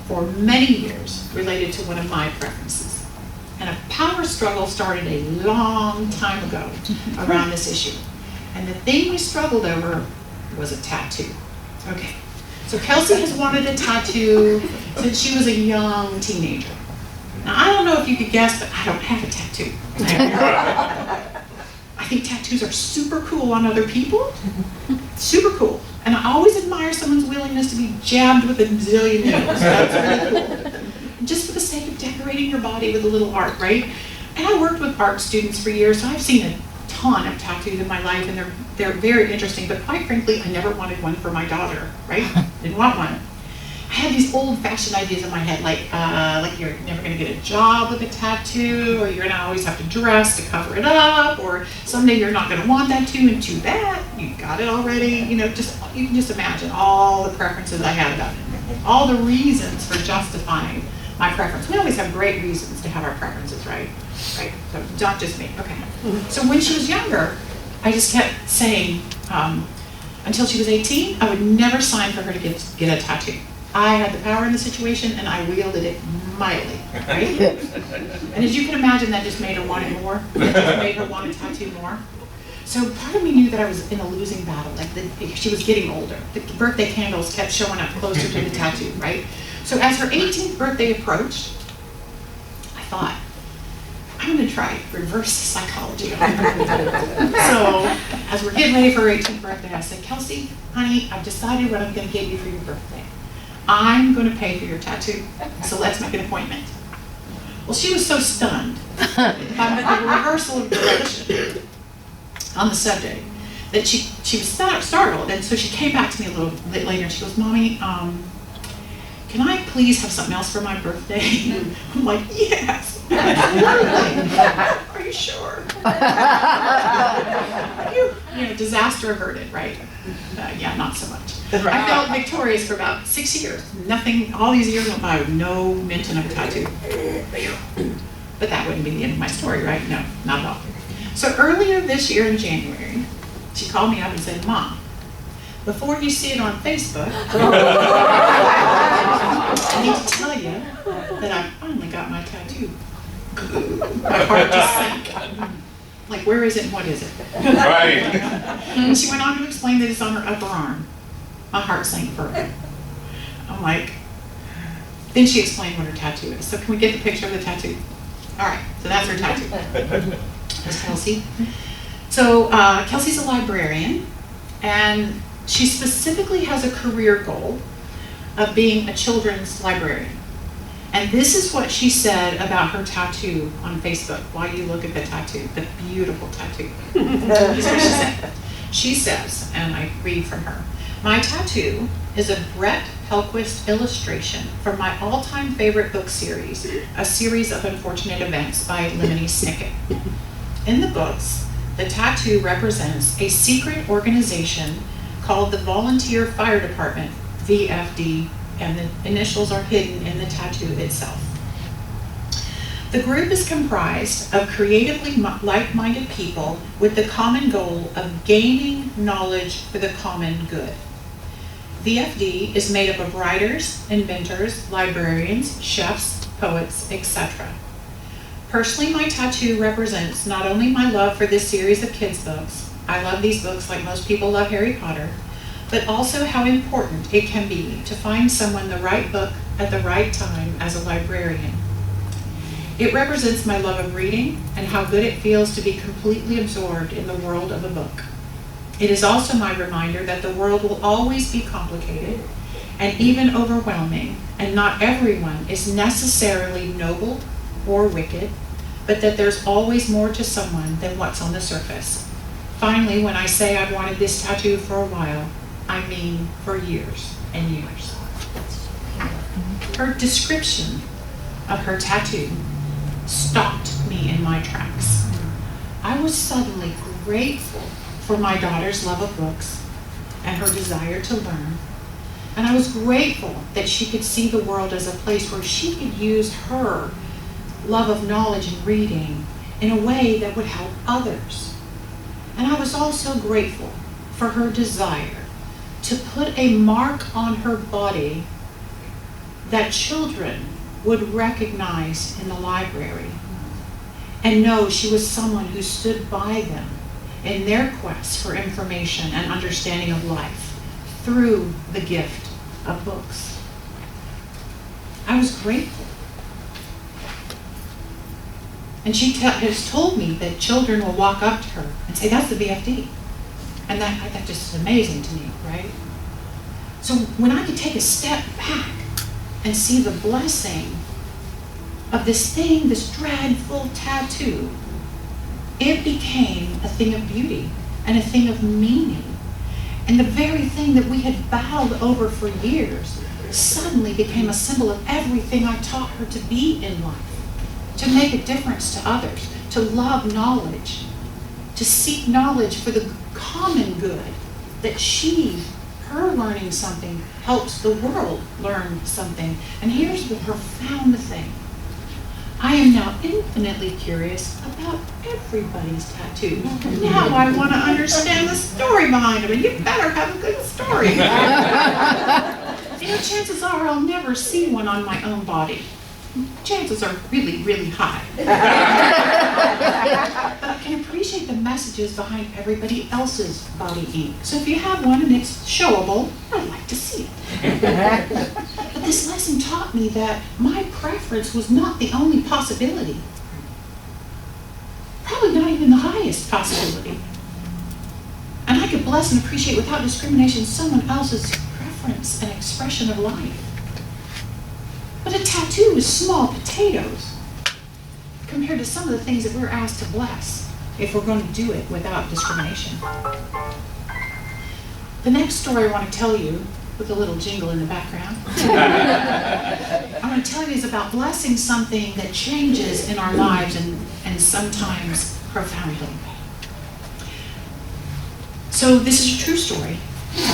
for many years related to one of my preferences. And a power struggle started a long time ago around this issue. And the thing we struggled over was a tattoo. Okay. So Kelsey has wanted a tattoo since she was a young teenager. Now, I don't know if you could guess, but I don't have a tattoo. I think tattoos are super cool on other people. Super cool. And I always admire someone's willingness to be jabbed with a zillion needles. That's really cool. Just for the sake of decorating your body with a little art, right? And I worked with art students for years, so I've seen a ton of tattoos in my life, and they're very interesting, but quite frankly, I never wanted one for my daughter, right? Didn't want one. I had these old-fashioned ideas in my head, like you're never going to get a job with a tattoo, or you're going to always have to dress to cover it up, or someday you're not going to want that too, and too bad, you got it already. You know, you can just imagine all the preferences I had about it, all the reasons for justifying my preference. We always have great reasons to have our preferences, right? Right? So not just me. Okay. So when she was younger, I just kept saying, until she was 18, I would never sign for her to get a tattoo. I had the power in the situation, and I wielded it mightily, right? And as you can imagine, that just made her want it more. That just made her want a tattoo more. So part of me knew that I was in a losing battle. Like she was getting older. The birthday candles kept showing up closer to the tattoo, right? So as her 18th birthday approached, I thought, I'm going to try reverse psychology on her. So as we're getting ready for her 18th birthday, I said, Kelsey, honey, I've decided what I'm going to get you for your birthday. I'm going to pay for your tattoo, so let's make an appointment. Well, she was so stunned by the reversal of direction on the subject that she was startled, and so she came back to me a little bit later and she goes, Mommy, can I please have something else for my birthday? I'm like, yes. Are you sure? You know, disaster averted, right? Yeah, not so much. I felt victorious for about 6 years. Nothing, all these years went by with no mention of a tattoo. But that wouldn't be the end of my story, right? No, not at all. So earlier this year in January, she called me up and said, Mom, before you see it on Facebook, I need to tell you that I finally got my tattoo. My heart just sank. Like, where is it and what is it? Right. And she went on to explain that it's on her upper arm. My heart sank further. I'm like, then she explained what her tattoo is. So can we get the picture of the tattoo? All right, so that's her tattoo. That's Kelsey. So Kelsey's a librarian, and she specifically has a career goal of being a children's librarian. And this is what she said about her tattoo on Facebook while you look at the tattoo, the beautiful tattoo. This is what she said. She says, and I read from her, my tattoo is a Brett Helquist illustration from my all-time favorite book series, A Series of Unfortunate Events by Lemony Snicket. In the books, the tattoo represents a secret organization called the Volunteer Fire Department, VFD, and the initials are hidden in the tattoo itself. The group is comprised of creatively like-minded people with the common goal of gaining knowledge for the common good. VFD is made up of writers, inventors, librarians, chefs, poets, etc. Personally, my tattoo represents not only my love for this series of kids' books, I love these books like most people love Harry Potter, but also how important it can be to find someone the right book at the right time as a librarian. It represents my love of reading and how good it feels to be completely absorbed in the world of a book. It is also my reminder that the world will always be complicated and even overwhelming, and not everyone is necessarily noble or wicked, but that there's always more to someone than what's on the surface. Finally, when I say I've wanted this tattoo for a while, I mean for years and years. Her description of her tattoo stopped me in my tracks. I was suddenly grateful for my daughter's love of books and her desire to learn. And I was grateful that she could see the world as a place where she could use her love of knowledge and reading in a way that would help others. And I was also grateful for her desire to put a mark on her body that children would recognize in the library and know she was someone who stood by them in their quest for information and understanding of life through the gift of books. I was grateful. And she has told me that children will walk up to her and say, that's the VFD. And that just is amazing to me, right? So when I could take a step back and see the blessing of this thing, this dreadful tattoo, it became a thing of beauty and a thing of meaning. And the very thing that we had battled over for years suddenly became a symbol of everything I taught her to be in life, to make a difference to others, to love knowledge, to seek knowledge for the common good, that her learning something helps the world learn something. And here's the profound thing. I am now infinitely curious about everybody's tattoos. Now I want to understand the story behind them, and you better have a good story. You know, chances are I'll never see one on my own body. Chances are really, really high. But I can appreciate the messages behind everybody else's body ink. So if you have one and it's showable, I'd like to see it. But this lesson taught me that my preference was not the only possibility. Probably not even the highest possibility. And I could bless and appreciate without discrimination someone else's preference and expression of life. But a tattoo is small potatoes compared to some of the things that we're asked to bless if we're going to do it without discrimination. The next story I want to tell you, with a little jingle in the background, I want to tell you is about blessing something that changes in our lives and sometimes profoundly. So this is a true story.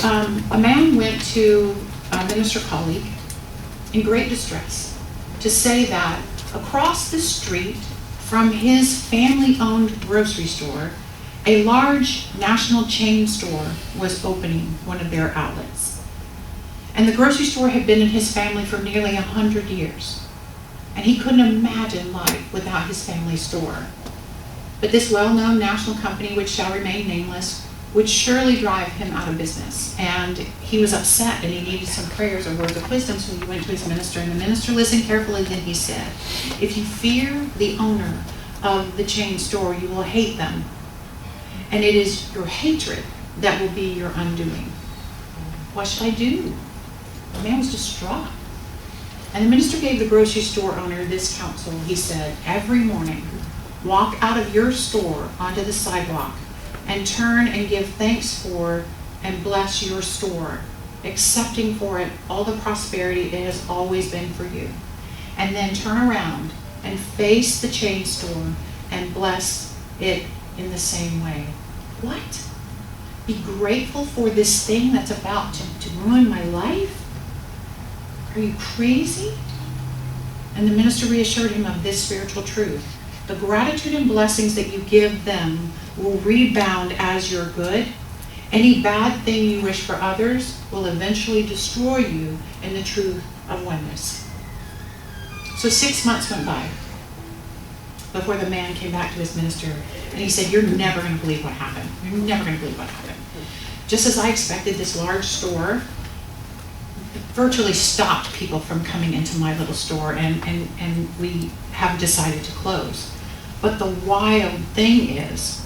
A man went to a minister colleague in great distress to say that across the street from his family-owned grocery store, a large national chain store was opening one of their outlets. And the grocery store had been in his family for nearly 100 years. And he couldn't imagine life without his family store. But this well-known national company, which shall remain nameless, would surely drive him out of business. And he was upset and he needed some prayers or words of wisdom, so he went to his minister, and the minister listened carefully. Then he said, "If you fear the owner of the chain store, you will hate them. And it is your hatred that will be your undoing." What should I do? The man was distraught. And the minister gave the grocery store owner this counsel. He said, "Every morning, walk out of your store onto the sidewalk and turn and give thanks for and bless your store, accepting for it all the prosperity it has always been for you. And then turn around and face the chain store and bless it in the same way." What? Be grateful for this thing that's about to ruin my life? Are you crazy? And the minister reassured him of this spiritual truth. The gratitude and blessings that you give them will rebound as your good. Any bad thing you wish for others will eventually destroy you in the truth of oneness. So 6 months went by before the man came back to his minister, and he said, "You're never going to believe what happened. You're never going to believe what happened. Just as I expected, this large store virtually stopped people from coming into my little store, and we have decided to close. But the wild thing is,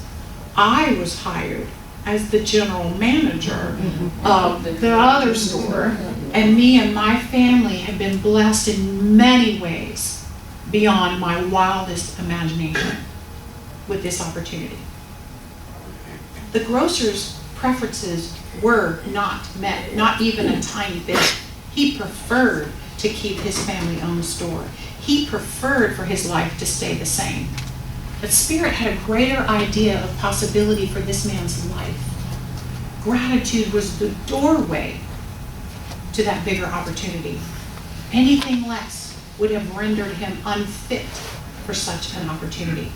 I was hired as the general manager of the other store, and me and my family have been blessed in many ways beyond my wildest imagination with this opportunity." The grocer's preferences were not met, not even a tiny bit. He preferred to keep his family-owned store. He preferred for his life to stay the same. But Spirit had a greater idea of possibility for this man's life. Gratitude was the doorway to that bigger opportunity. Anything less would have rendered him unfit for such an opportunity.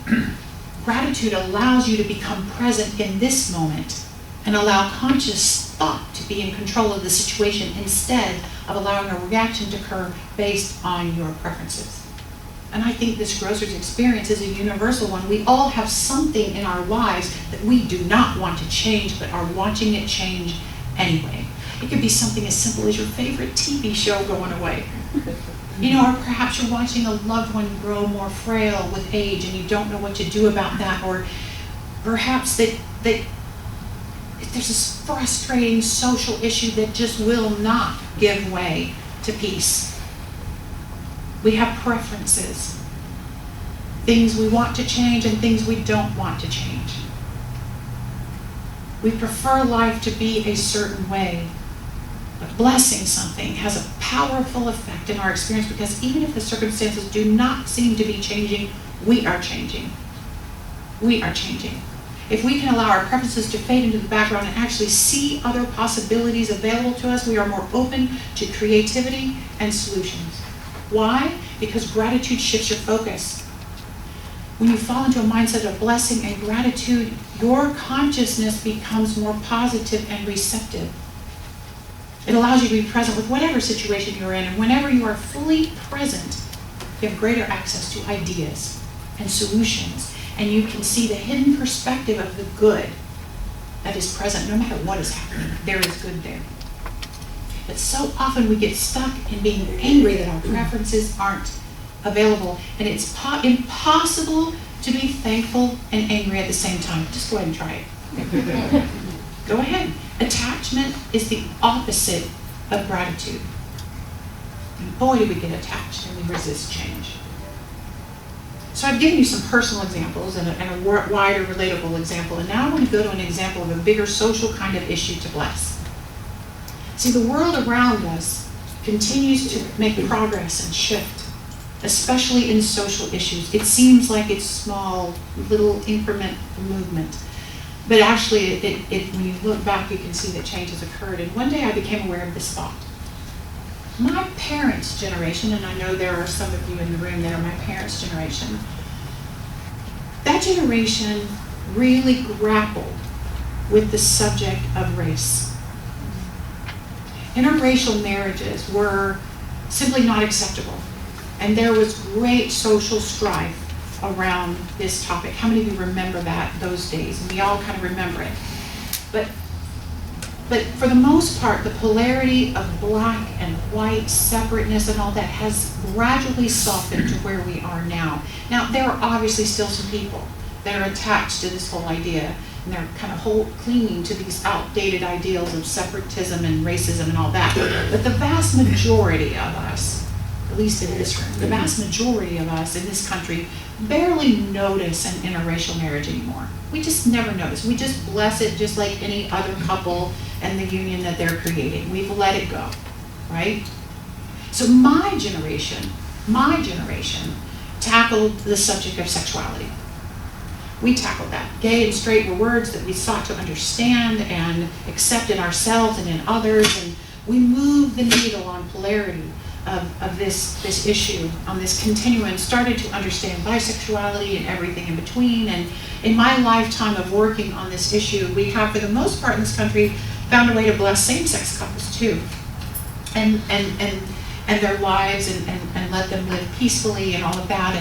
Gratitude allows you to become present in this moment and allow conscious thought to be in control of the situation instead of allowing a reaction to occur based on your preferences. And I think this grocer's experience is a universal one. We all have something in our lives that we do not want to change, but are watching it change anyway. It could be something as simple as your favorite TV show going away. You know, or perhaps you're watching a loved one grow more frail with age and you don't know what to do about that, or perhaps that there's this frustrating social issue that just will not give way to peace. We have preferences, things we want to change and things we don't want to change. We prefer life to be a certain way, but blessing something has a powerful effect in our experience, because even if the circumstances do not seem to be changing, we are changing. We are changing. If we can allow our preferences to fade into the background and actually see other possibilities available to us, we are more open to creativity and solutions. Why? Because gratitude shifts your focus. When you fall into a mindset of blessing and gratitude, your consciousness becomes more positive and receptive. It allows you to be present with whatever situation you're in, and whenever you are fully present, you have greater access to ideas and solutions, and you can see the hidden perspective of the good that is present no matter what is happening. There is good there. But so often we get stuck in being angry that our preferences aren't available, and it's impossible to be thankful and angry at the same time. Just go ahead and try it. Go ahead. Attachment is the opposite of gratitude. And boy, do we get attached and we resist change. So I've given you some personal examples and a wider relatable example, and now I want to go to an example of a bigger social kind of issue to bless. See, the world around us continues to make progress and shift, especially in social issues. It seems like it's small, little increment movement. But actually, when you look back, you can see that change has occurred. And one day I became aware of this thought. My parents' generation, and I know there are some of you in the room that are my parents' generation, that generation really grappled with the subject of race. Interracial marriages were simply not acceptable. And there was great social strife around this topic. How many of you remember those days? And we all kind of remember it. But for the most part, the polarity of black and white, separateness and all that has gradually softened to where we are now. Now, there are obviously still some people that are attached to this whole idea, and they're kind of clinging to these outdated ideals of separatism and racism and all that. But the vast majority of us, at least in this room, the vast majority of us in this country barely notice an interracial marriage anymore. We just never notice. We just bless it just like any other couple and the union that they're creating. We've let it go, right? So my generation tackled the subject of sexuality. We tackled that. Gay and straight were words that we sought to understand and accept in ourselves and in others, and we moved the needle on polarity of this issue, on this continuum, started to understand bisexuality and everything in between. And in my lifetime of working on this issue, we have, for the most part in this country, found a way to bless same-sex couples too, and their lives, and let them live peacefully and all of that.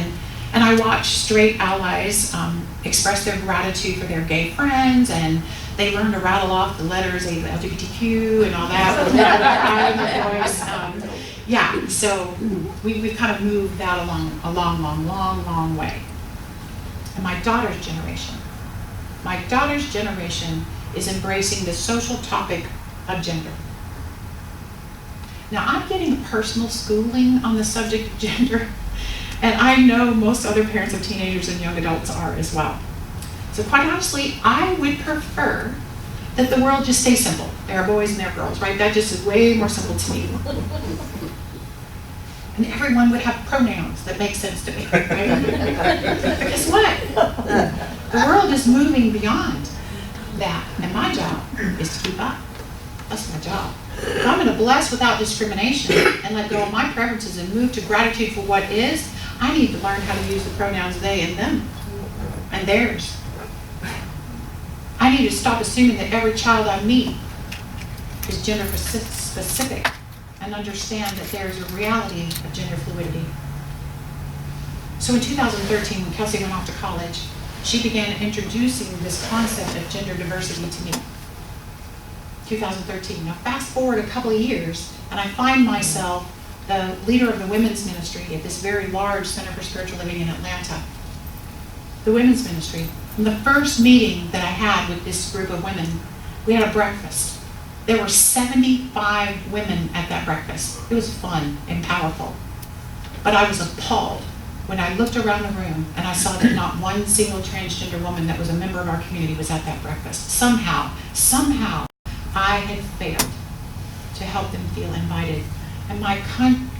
And I watch straight allies express their gratitude for their gay friends, and they learn to rattle off the letters LGBTQ and all that with their voice. Yeah, so we've kind of moved that along a long way. And my daughter's generation is embracing the social topic of gender. Now, I'm getting personal schooling on the subject of gender, and I know most other parents of teenagers and young adults are as well. So quite honestly, I would prefer that the world just stay simple. There are boys and there are girls, right? That just is way more simple to me. And everyone would have pronouns that make sense to me, right? But guess what? The world is moving beyond that, and my job is to keep up. That's my job. If I'm going to bless without discrimination and let go of my preferences and move to gratitude for what is, I need to learn how to use the pronouns they and them and theirs. I need to stop assuming that every child I meet is gender specific and understand that there's a reality of gender fluidity. So in 2013, when Kelsey went off to college, she began introducing this concept of gender diversity to me. 2013. Now fast forward a couple of years, and I find myself the leader of the women's ministry at this very large Center for Spiritual Living in Atlanta. The women's ministry. In the first meeting that I had with this group of women, we had a breakfast. There were 75 women at that breakfast. It was fun and powerful. But I was appalled when I looked around the room and I saw that not one single transgender woman that was a member of our community was at that breakfast. Somehow, I had failed to help them feel invited. And my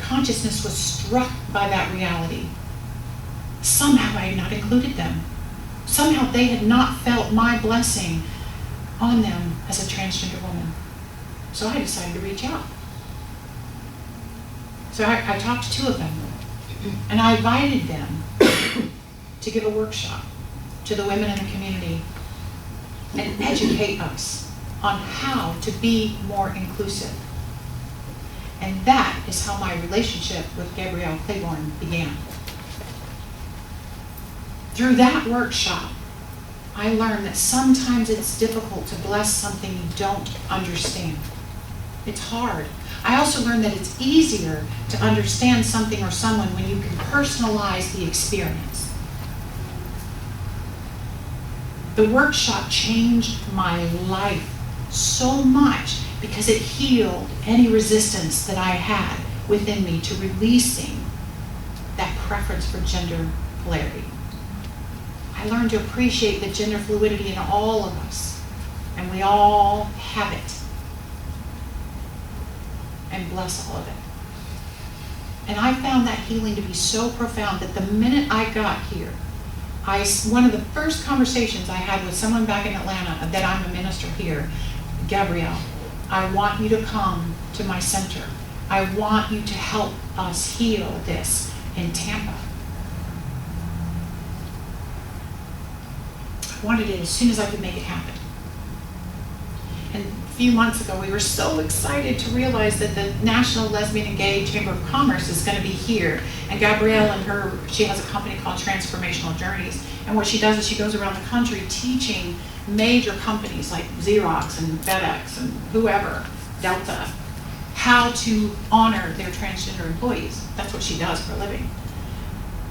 consciousness was struck by that reality. Somehow I had not included them. Somehow they had not felt my blessing on them as a transgender woman. So I decided to reach out. So I talked to two of them, and I invited them to give a workshop to the women in the community and educate us on how to be more inclusive. And that is how my relationship with Gabrielle Claiborne began. Through that workshop, I learned that sometimes it's difficult to bless something you don't understand. It's hard. I also learned that it's easier to understand something or someone when you can personalize the experience. The workshop changed my life so much because it healed any resistance that I had within me to releasing that preference for gender polarity. I learned to appreciate the gender fluidity in all of us, and we all have it, and bless all of it. And I found that healing to be so profound that the minute I got here, one of the first conversations I had with someone back in Atlanta, that I'm a minister here, Gabrielle, I want you to come to my center. I want you to help us heal this in Tampa. I wanted it as soon as I could make it happen. And a few months ago, we were so excited to realize that the National Lesbian and Gay Chamber of Commerce is going to be here. And Gabrielle and she has a company called Transformational Journeys. And what she does is she goes around the country teaching major companies like Xerox and FedEx and whoever, Delta, how to honor their transgender employees. That's what she does for a living.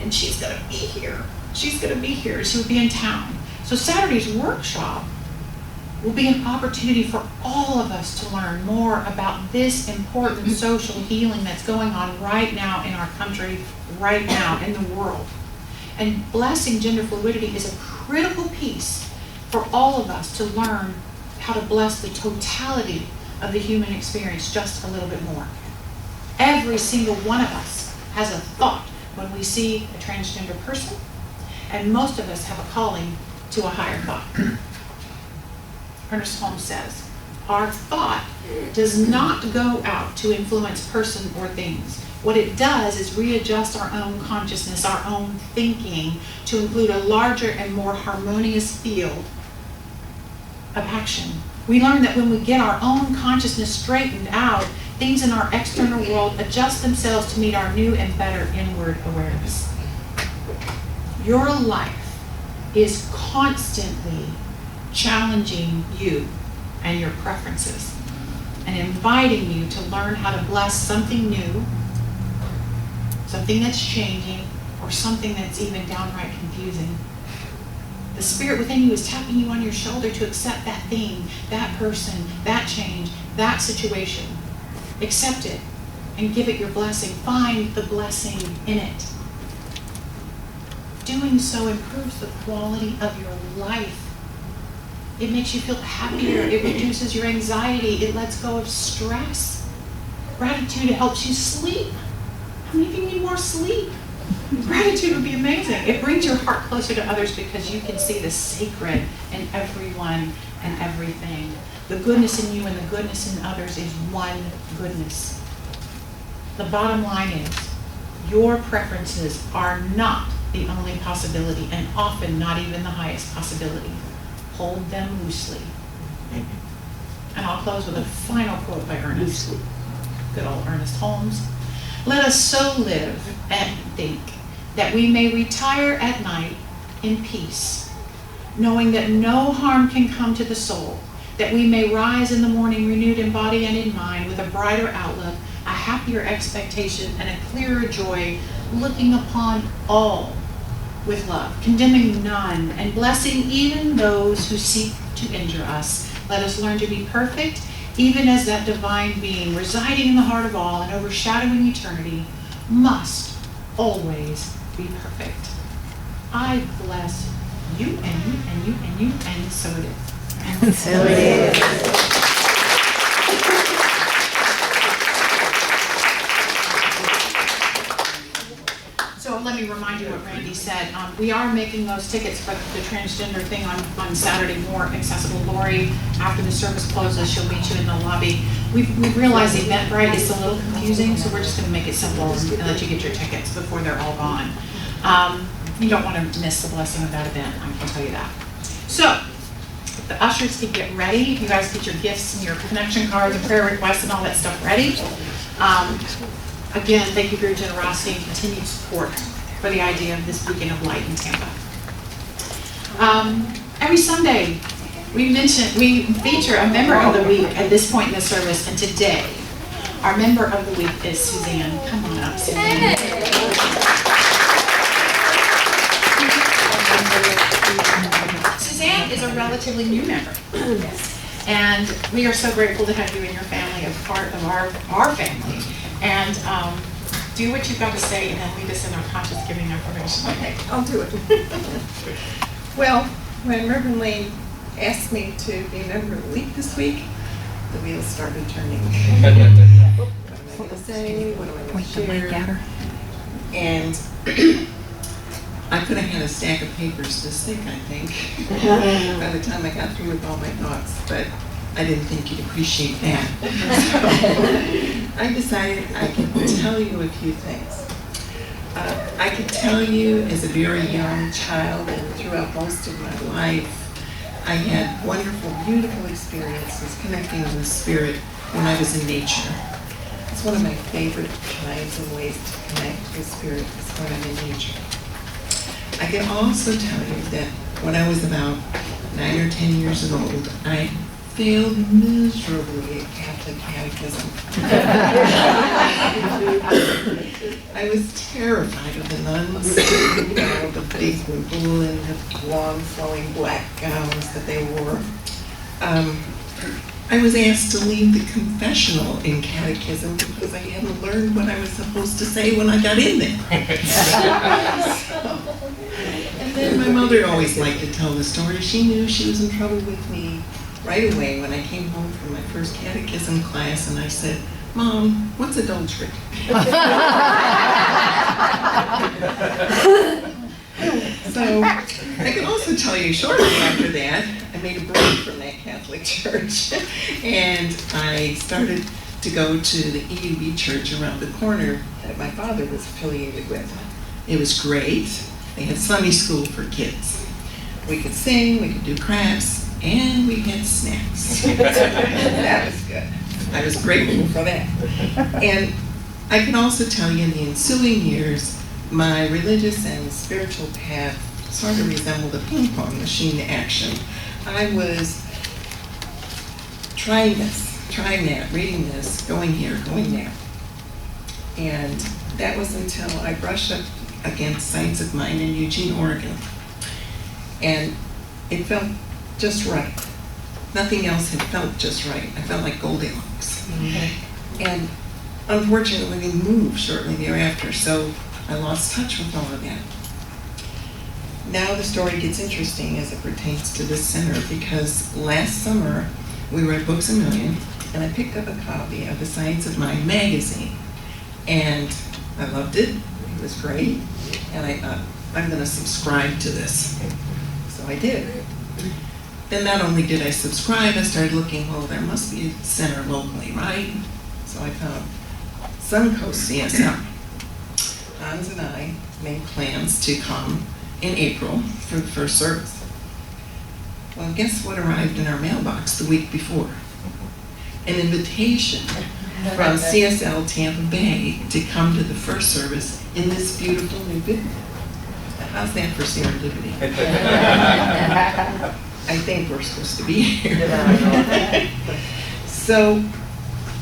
And she's going to be here. She's going to be here. She will be in town. So Saturday's workshop will be an opportunity for all of us to learn more about this important social healing that's going on right now in our country, right now in the world. And blessing gender fluidity is a critical piece for all of us to learn how to bless the totality of the human experience just a little bit more. Every single one of us has a thought when we see a transgender person, and most of us have a calling to a higher thought. Ernest Holmes says, our thought does not go out to influence person or things. What it does is readjust our own consciousness, our own thinking, to include a larger and more harmonious field of action. We learn that when we get our own consciousness straightened out, things in our external world adjust themselves to meet our new and better inward awareness. Your life is constantly challenging you and your preferences and inviting you to learn how to bless something new, something that's changing, or something that's even downright confusing. The spirit within you is tapping you on your shoulder to accept that thing, that person, that change, that situation. Accept it and give it your blessing. Find the blessing in it. Doing so improves the quality of your life. It makes you feel happier. It reduces your anxiety. It lets go of stress. Gratitude helps you sleep. How many of you need more sleep? Gratitude would be amazing. It brings your heart closer to others because you can see the sacred in everyone and everything. The goodness in you and the goodness in others is one goodness. The bottom line is, your preferences are not the only possibility, and often not even the highest possibility. Hold them loosely. And I'll close with a final quote by Ernest. Good old Ernest Holmes. Let us so live and think that we may retire at night in peace, knowing that no harm can come to the soul, that we may rise in the morning renewed in body and in mind with a brighter outlook, a happier expectation, and a clearer joy, looking upon all with love, condemning none, and blessing even those who seek to injure us. Let us learn to be perfect, even as that divine being residing in the heart of all and overshadowing eternity must always be perfect. I bless you and you and you and you, and so it is. And so it is. So let me remind you what Randy said. We are making those tickets for the transgender thing on Saturday more accessible. Lori, after the service closes, she'll meet you in the lobby. We've realized Eventbrite is a little confusing, so we're just going to make it simple and let you get your tickets before they're all gone. You don't want to miss the blessing of that event, I can tell you that. So, the ushers can get ready. You guys get your gifts and your connection cards and prayer requests and all that stuff ready. Again, thank you for your generosity and continued support for the idea of this beacon of light in Tampa. Every Sunday, we feature a member of the week at this point in the service, and today, our member of the week is Suzanne. Come on up, Suzanne. Suzanne is a relatively new member. And we are so grateful to have you and your family as part of our family. and do what you've got to say, and then lead us in our conscious giving affirmation. Okay, I'll do it. Well, when Reverend Lane asked me to be a member of the league this week, the wheels started turning. What am I going to say? What am I going to share? And I could have had a stack of papers this thick, I think, by the time I got through with all my thoughts, but I didn't think you'd appreciate that. So I decided I could tell you a few things. I could tell you as a very young child and throughout most of my life, I had wonderful, beautiful experiences connecting with Spirit when I was in nature. It's one of my favorite kinds of ways to connect with Spirit is when I'm in nature. I can also tell you that when I was about 9 or 10 years old, I failed miserably at Catholic catechism. I was terrified of the nuns, the big wool and the long flowing black gowns that they wore. I was asked to lead the confessional in catechism because I hadn't learned what I was supposed to say when I got in there. And then my mother always liked to tell the story. She knew she was in trouble with me right away when I came home from my first catechism class, and I said, "Mom, what's adultery?" So I can also tell you shortly after that, I made a break from that Catholic church, and I started to go to the EUB church around the corner that my father was affiliated with. It was great. They had Sunday school for kids. We could sing, we could do crafts, and we had snacks. That was good. I was grateful for that. And I can also tell you in the ensuing years, my religious and spiritual path sort of resembled a ping pong machine action. I was trying this, trying that, reading this, going here, going there. And that was until I brushed up against Saints of Mine in Eugene, Oregon. And it felt just right. Nothing else had felt just right. I felt like Goldilocks. Mm-hmm. And unfortunately, we moved shortly thereafter, so I lost touch with all of that. Now the story gets interesting as it pertains to this center, because last summer we were at Books A Million, and I picked up a copy of the Science of Mind magazine. And I loved it. It was great. And I thought, I'm going to subscribe to this. So I did. Then not only did I subscribe, I started looking, well, there must be a center locally, right? So I found Suncoast CSL. Hans and I made plans to come in April for the first service. Well, guess what arrived in our mailbox the week before? An invitation from CSL Tampa Bay to come to the first service in this beautiful new building. How's that for serendipity? I think we're supposed to be here. So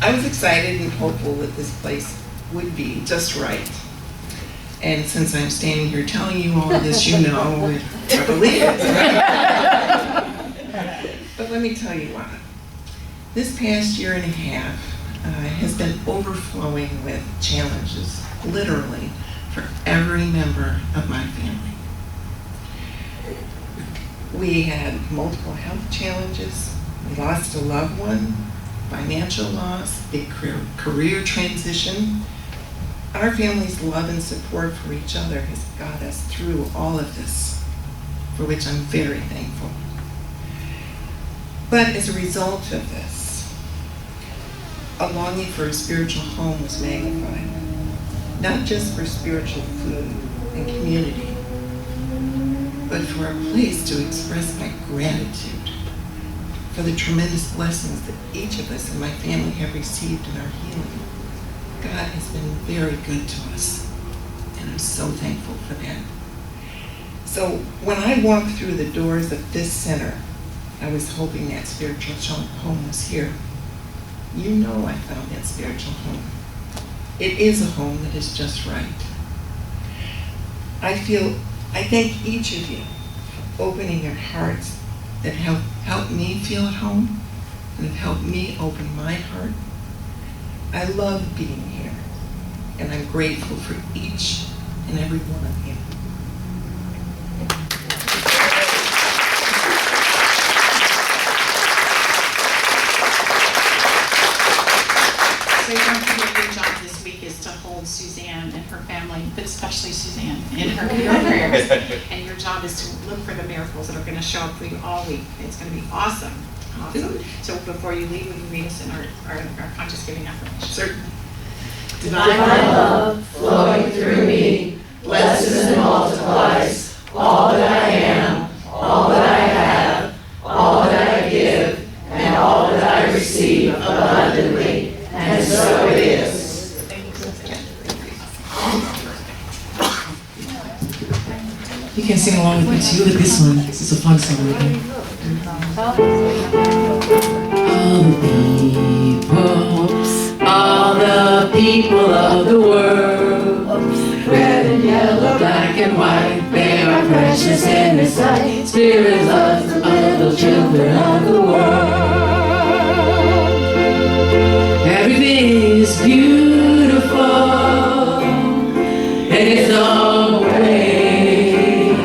I was excited and hopeful that this place would be just right. And since I'm standing here telling you all of this, you know it probably is. But let me tell you what. This past year and a half has been overflowing with challenges, literally, for every member of my family. We had multiple health challenges. We lost a loved one, financial loss, big career transition. Our family's love and support for each other has got us through all of this, for which I'm very thankful. But as a result of this, a longing for a spiritual home was magnified, not just for spiritual food and community, but for a place to express my gratitude for the tremendous blessings that each of us and my family have received in our healing. God has been very good to us, and I'm so thankful for that. So when I walked through the doors of this center, I was hoping that spiritual home was here. You know I found that spiritual home. It is a home that is just right. I thank each of you for opening your hearts that have helped me feel at home and have helped me open my heart. I love being here. and I'm grateful for each and every one of you. So don't forget, your job this week is to hold Suzanne and her family, but especially Suzanne, in her prayers. And your job is to look for the miracles that are going to show up for you all week. It's going to be awesome. Awesome. So before you leave, will you read us in our conscious giving affirmation? Certainly. Divine love flowing through me blesses and multiplies all that I am, all that I have, all that I give, and all that I receive abundantly. And so it is. You can sing along with me too with this one. This is a fun song. Okay? All the people of the world, red and yellow, black and white, they are precious in His sight. Spirit loves the little children of the world. Everything is beautiful in its own way,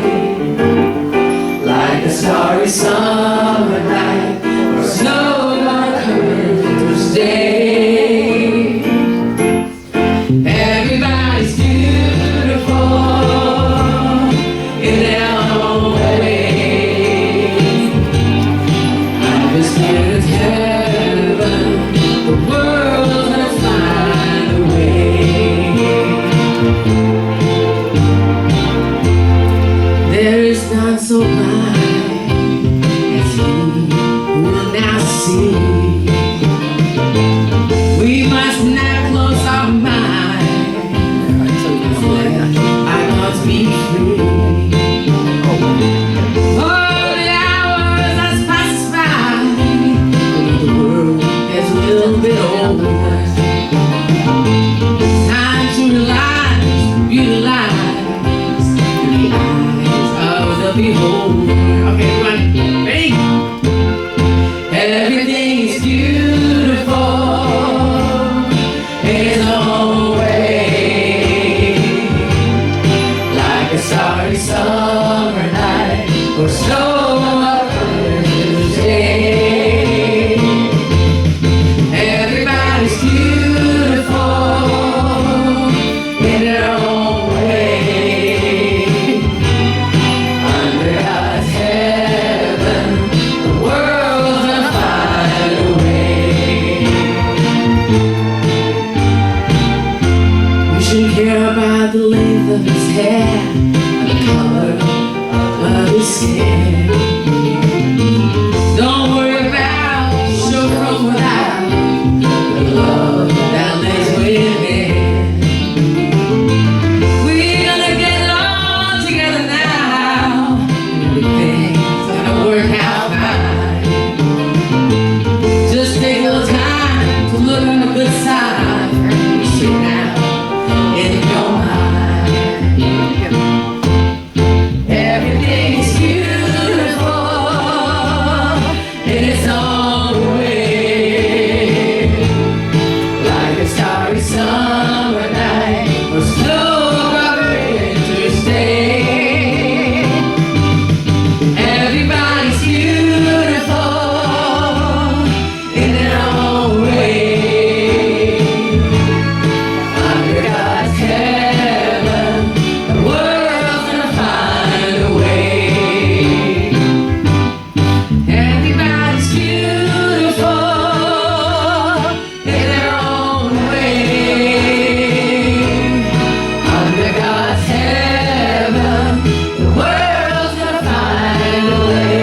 like a starry summer night or snow-covered winter's day. Everybody's beautiful in their own way. I'm just here to heaven, the world's gonna find a way. There is none so blind as He who will now see. We must not close our minds. Let our thoughts be free. Oh, the hours as pass by, the world is a little bit older. Time to realize, utilize the eyes of the beholder. Okay, everybody, ready? Everything is beautiful in its own way, like a starry summer night or snow-covered day. Everybody's beautiful in their own way. Under God's heaven, the world's gonna find a way. You shouldn't care about the length of his hair and the color of his skin. Don't worry about show from without the love that lives within. We're gonna get along together now, and everything's gonna work out fine. Just take a little time to look on the good side. Sit down in your mind. Everything's beautiful in its own way, like a starry summer night or snow-covered winter's day. Everybody's beautiful in their own way. Under God's heaven, the world's gonna find a way. Everybody's beautiful in their own way. Under God's heaven, the world's gonna find a way.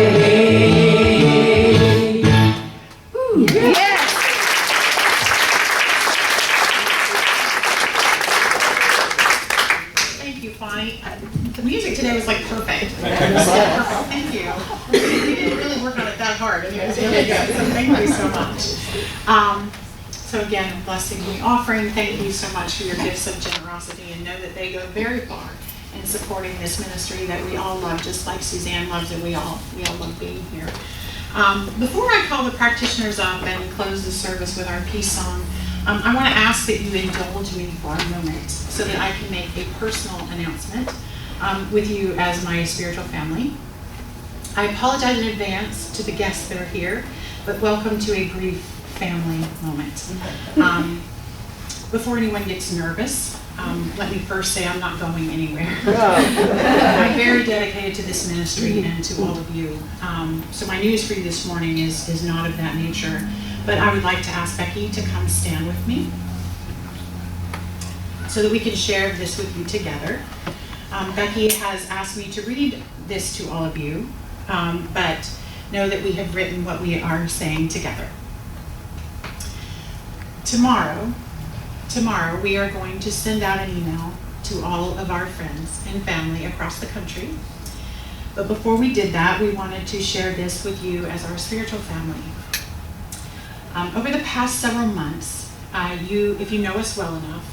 Thank you, Bonnie. The music today was like perfect. Thank you. We didn't really work on it that hard. I mean, it was really good. So thank you so much. So again, blessing the offering. Thank you so much for your gifts of generosity, and know that they go very far in supporting this ministry that we all love, just like Suzanne loves it. We all love being here. Before I call the practitioners up and close the service with our peace song, I want to ask that you indulge me for a moment so that I can make a personal announcement with you as my spiritual family. I apologize in advance to the guests that are here, but welcome to a brief family moment. Before anyone gets nervous, let me first say I'm not going anywhere. I'm very dedicated to this ministry and to all of you. So my news for you this morning is not of that nature, but I would like to ask Becky to come stand with me so that we can share this with you together. Becky has asked me to read this to all of you, but know that we have written what we are saying together. Tomorrow we are going to send out an email to all of our friends and family across the country. But before we did that, we wanted to share this with you as our spiritual family. Over the past several months, if you know us well enough,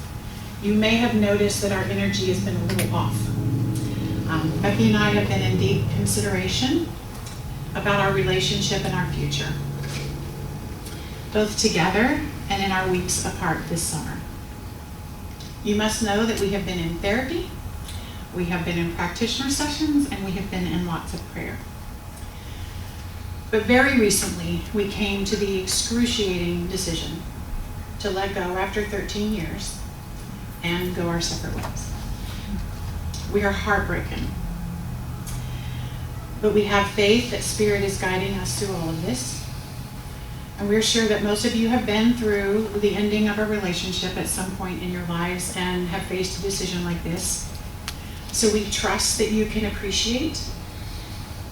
you may have noticed that our energy has been a little off. Becky and I have been in deep consideration about our relationship and our future, both together and in our weeks apart this summer. You must know that we have been in therapy, we have been in practitioner sessions, and we have been in lots of prayer. But very recently, we came to the excruciating decision to let go after 13 years and go our separate ways. We are heartbroken, but we have faith that Spirit is guiding us through all of this. And we're sure that most of you have been through the ending of a relationship at some point in your lives and have faced a decision like this. So we trust that you can appreciate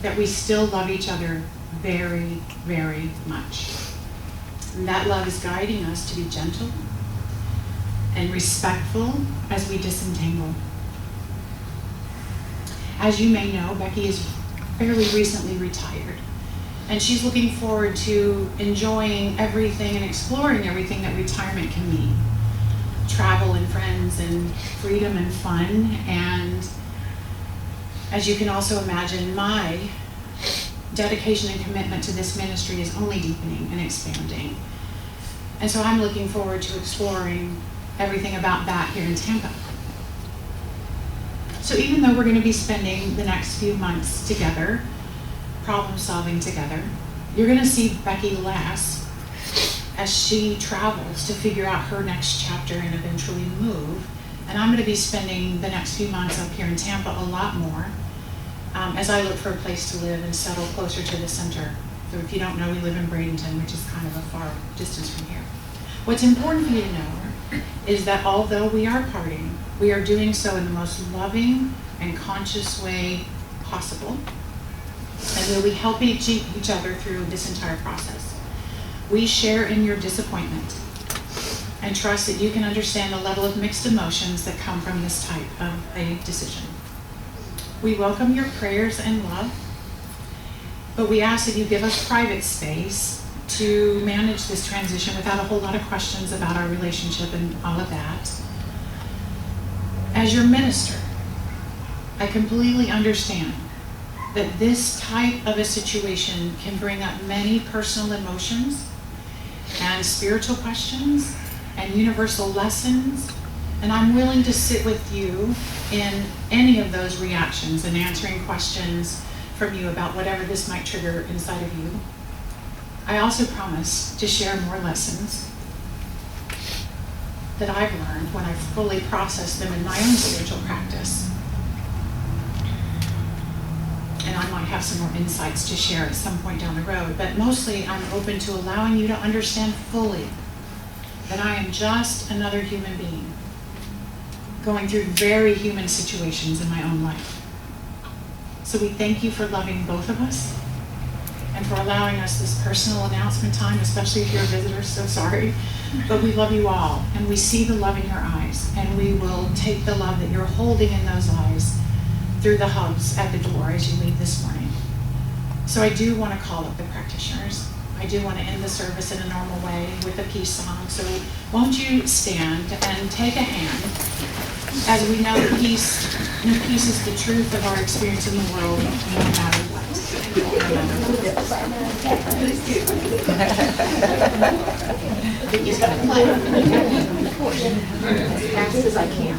that we still love each other very, very much. And that love is guiding us to be gentle and respectful as we disentangle. As you may know, Becky is fairly recently retired. And she's looking forward to enjoying everything and exploring everything that retirement can mean. Travel and friends and freedom and fun. And as you can also imagine, my dedication and commitment to this ministry is only deepening and expanding. And so I'm looking forward to exploring everything about that here in Tampa. So even though we're going to be spending the next few months together, problem solving together, you're going to see Becky less as she travels to figure out her next chapter and eventually move. And I'm going to be spending the next few months up here in Tampa a lot more as I look for a place to live and settle closer to the center. So if you don't know, we live in Bradenton, which is kind of a far distance from here. What's important for you to know is that although we are parting, we are doing so in the most loving and conscious way possible. And that we help each other through this entire process. We share in your disappointment and trust that you can understand the level of mixed emotions that come from this type of a decision. We welcome your prayers and love, but we ask that you give us private space to manage this transition without a whole lot of questions about our relationship and all of that. As your minister, I completely understand that this type of a situation can bring up many personal emotions and spiritual questions and universal lessons, and I'm willing to sit with you in any of those reactions and answering questions from you about whatever this might trigger inside of you. I also promise to share more lessons that I've learned when I've fully processed them in my own spiritual practice. And I might have some more insights to share at some point down the road, but mostly I'm open to allowing you to understand fully that I am just another human being going through very human situations in my own life. So we thank you for loving both of us and for allowing us this personal announcement time, especially if you're a visitor, so sorry. But we love you all, and we see the love in your eyes, and we will take the love that you're holding in those eyes through the hugs at the door as you leave this morning. So I do want to call up the practitioners. I do want to end the service in a normal way with a peace song. So won't you stand and take a hand as we know that peace is the truth of our experience in the world, no matter what. No matter what. He's gonna play. I- As fast as I can.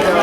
Good.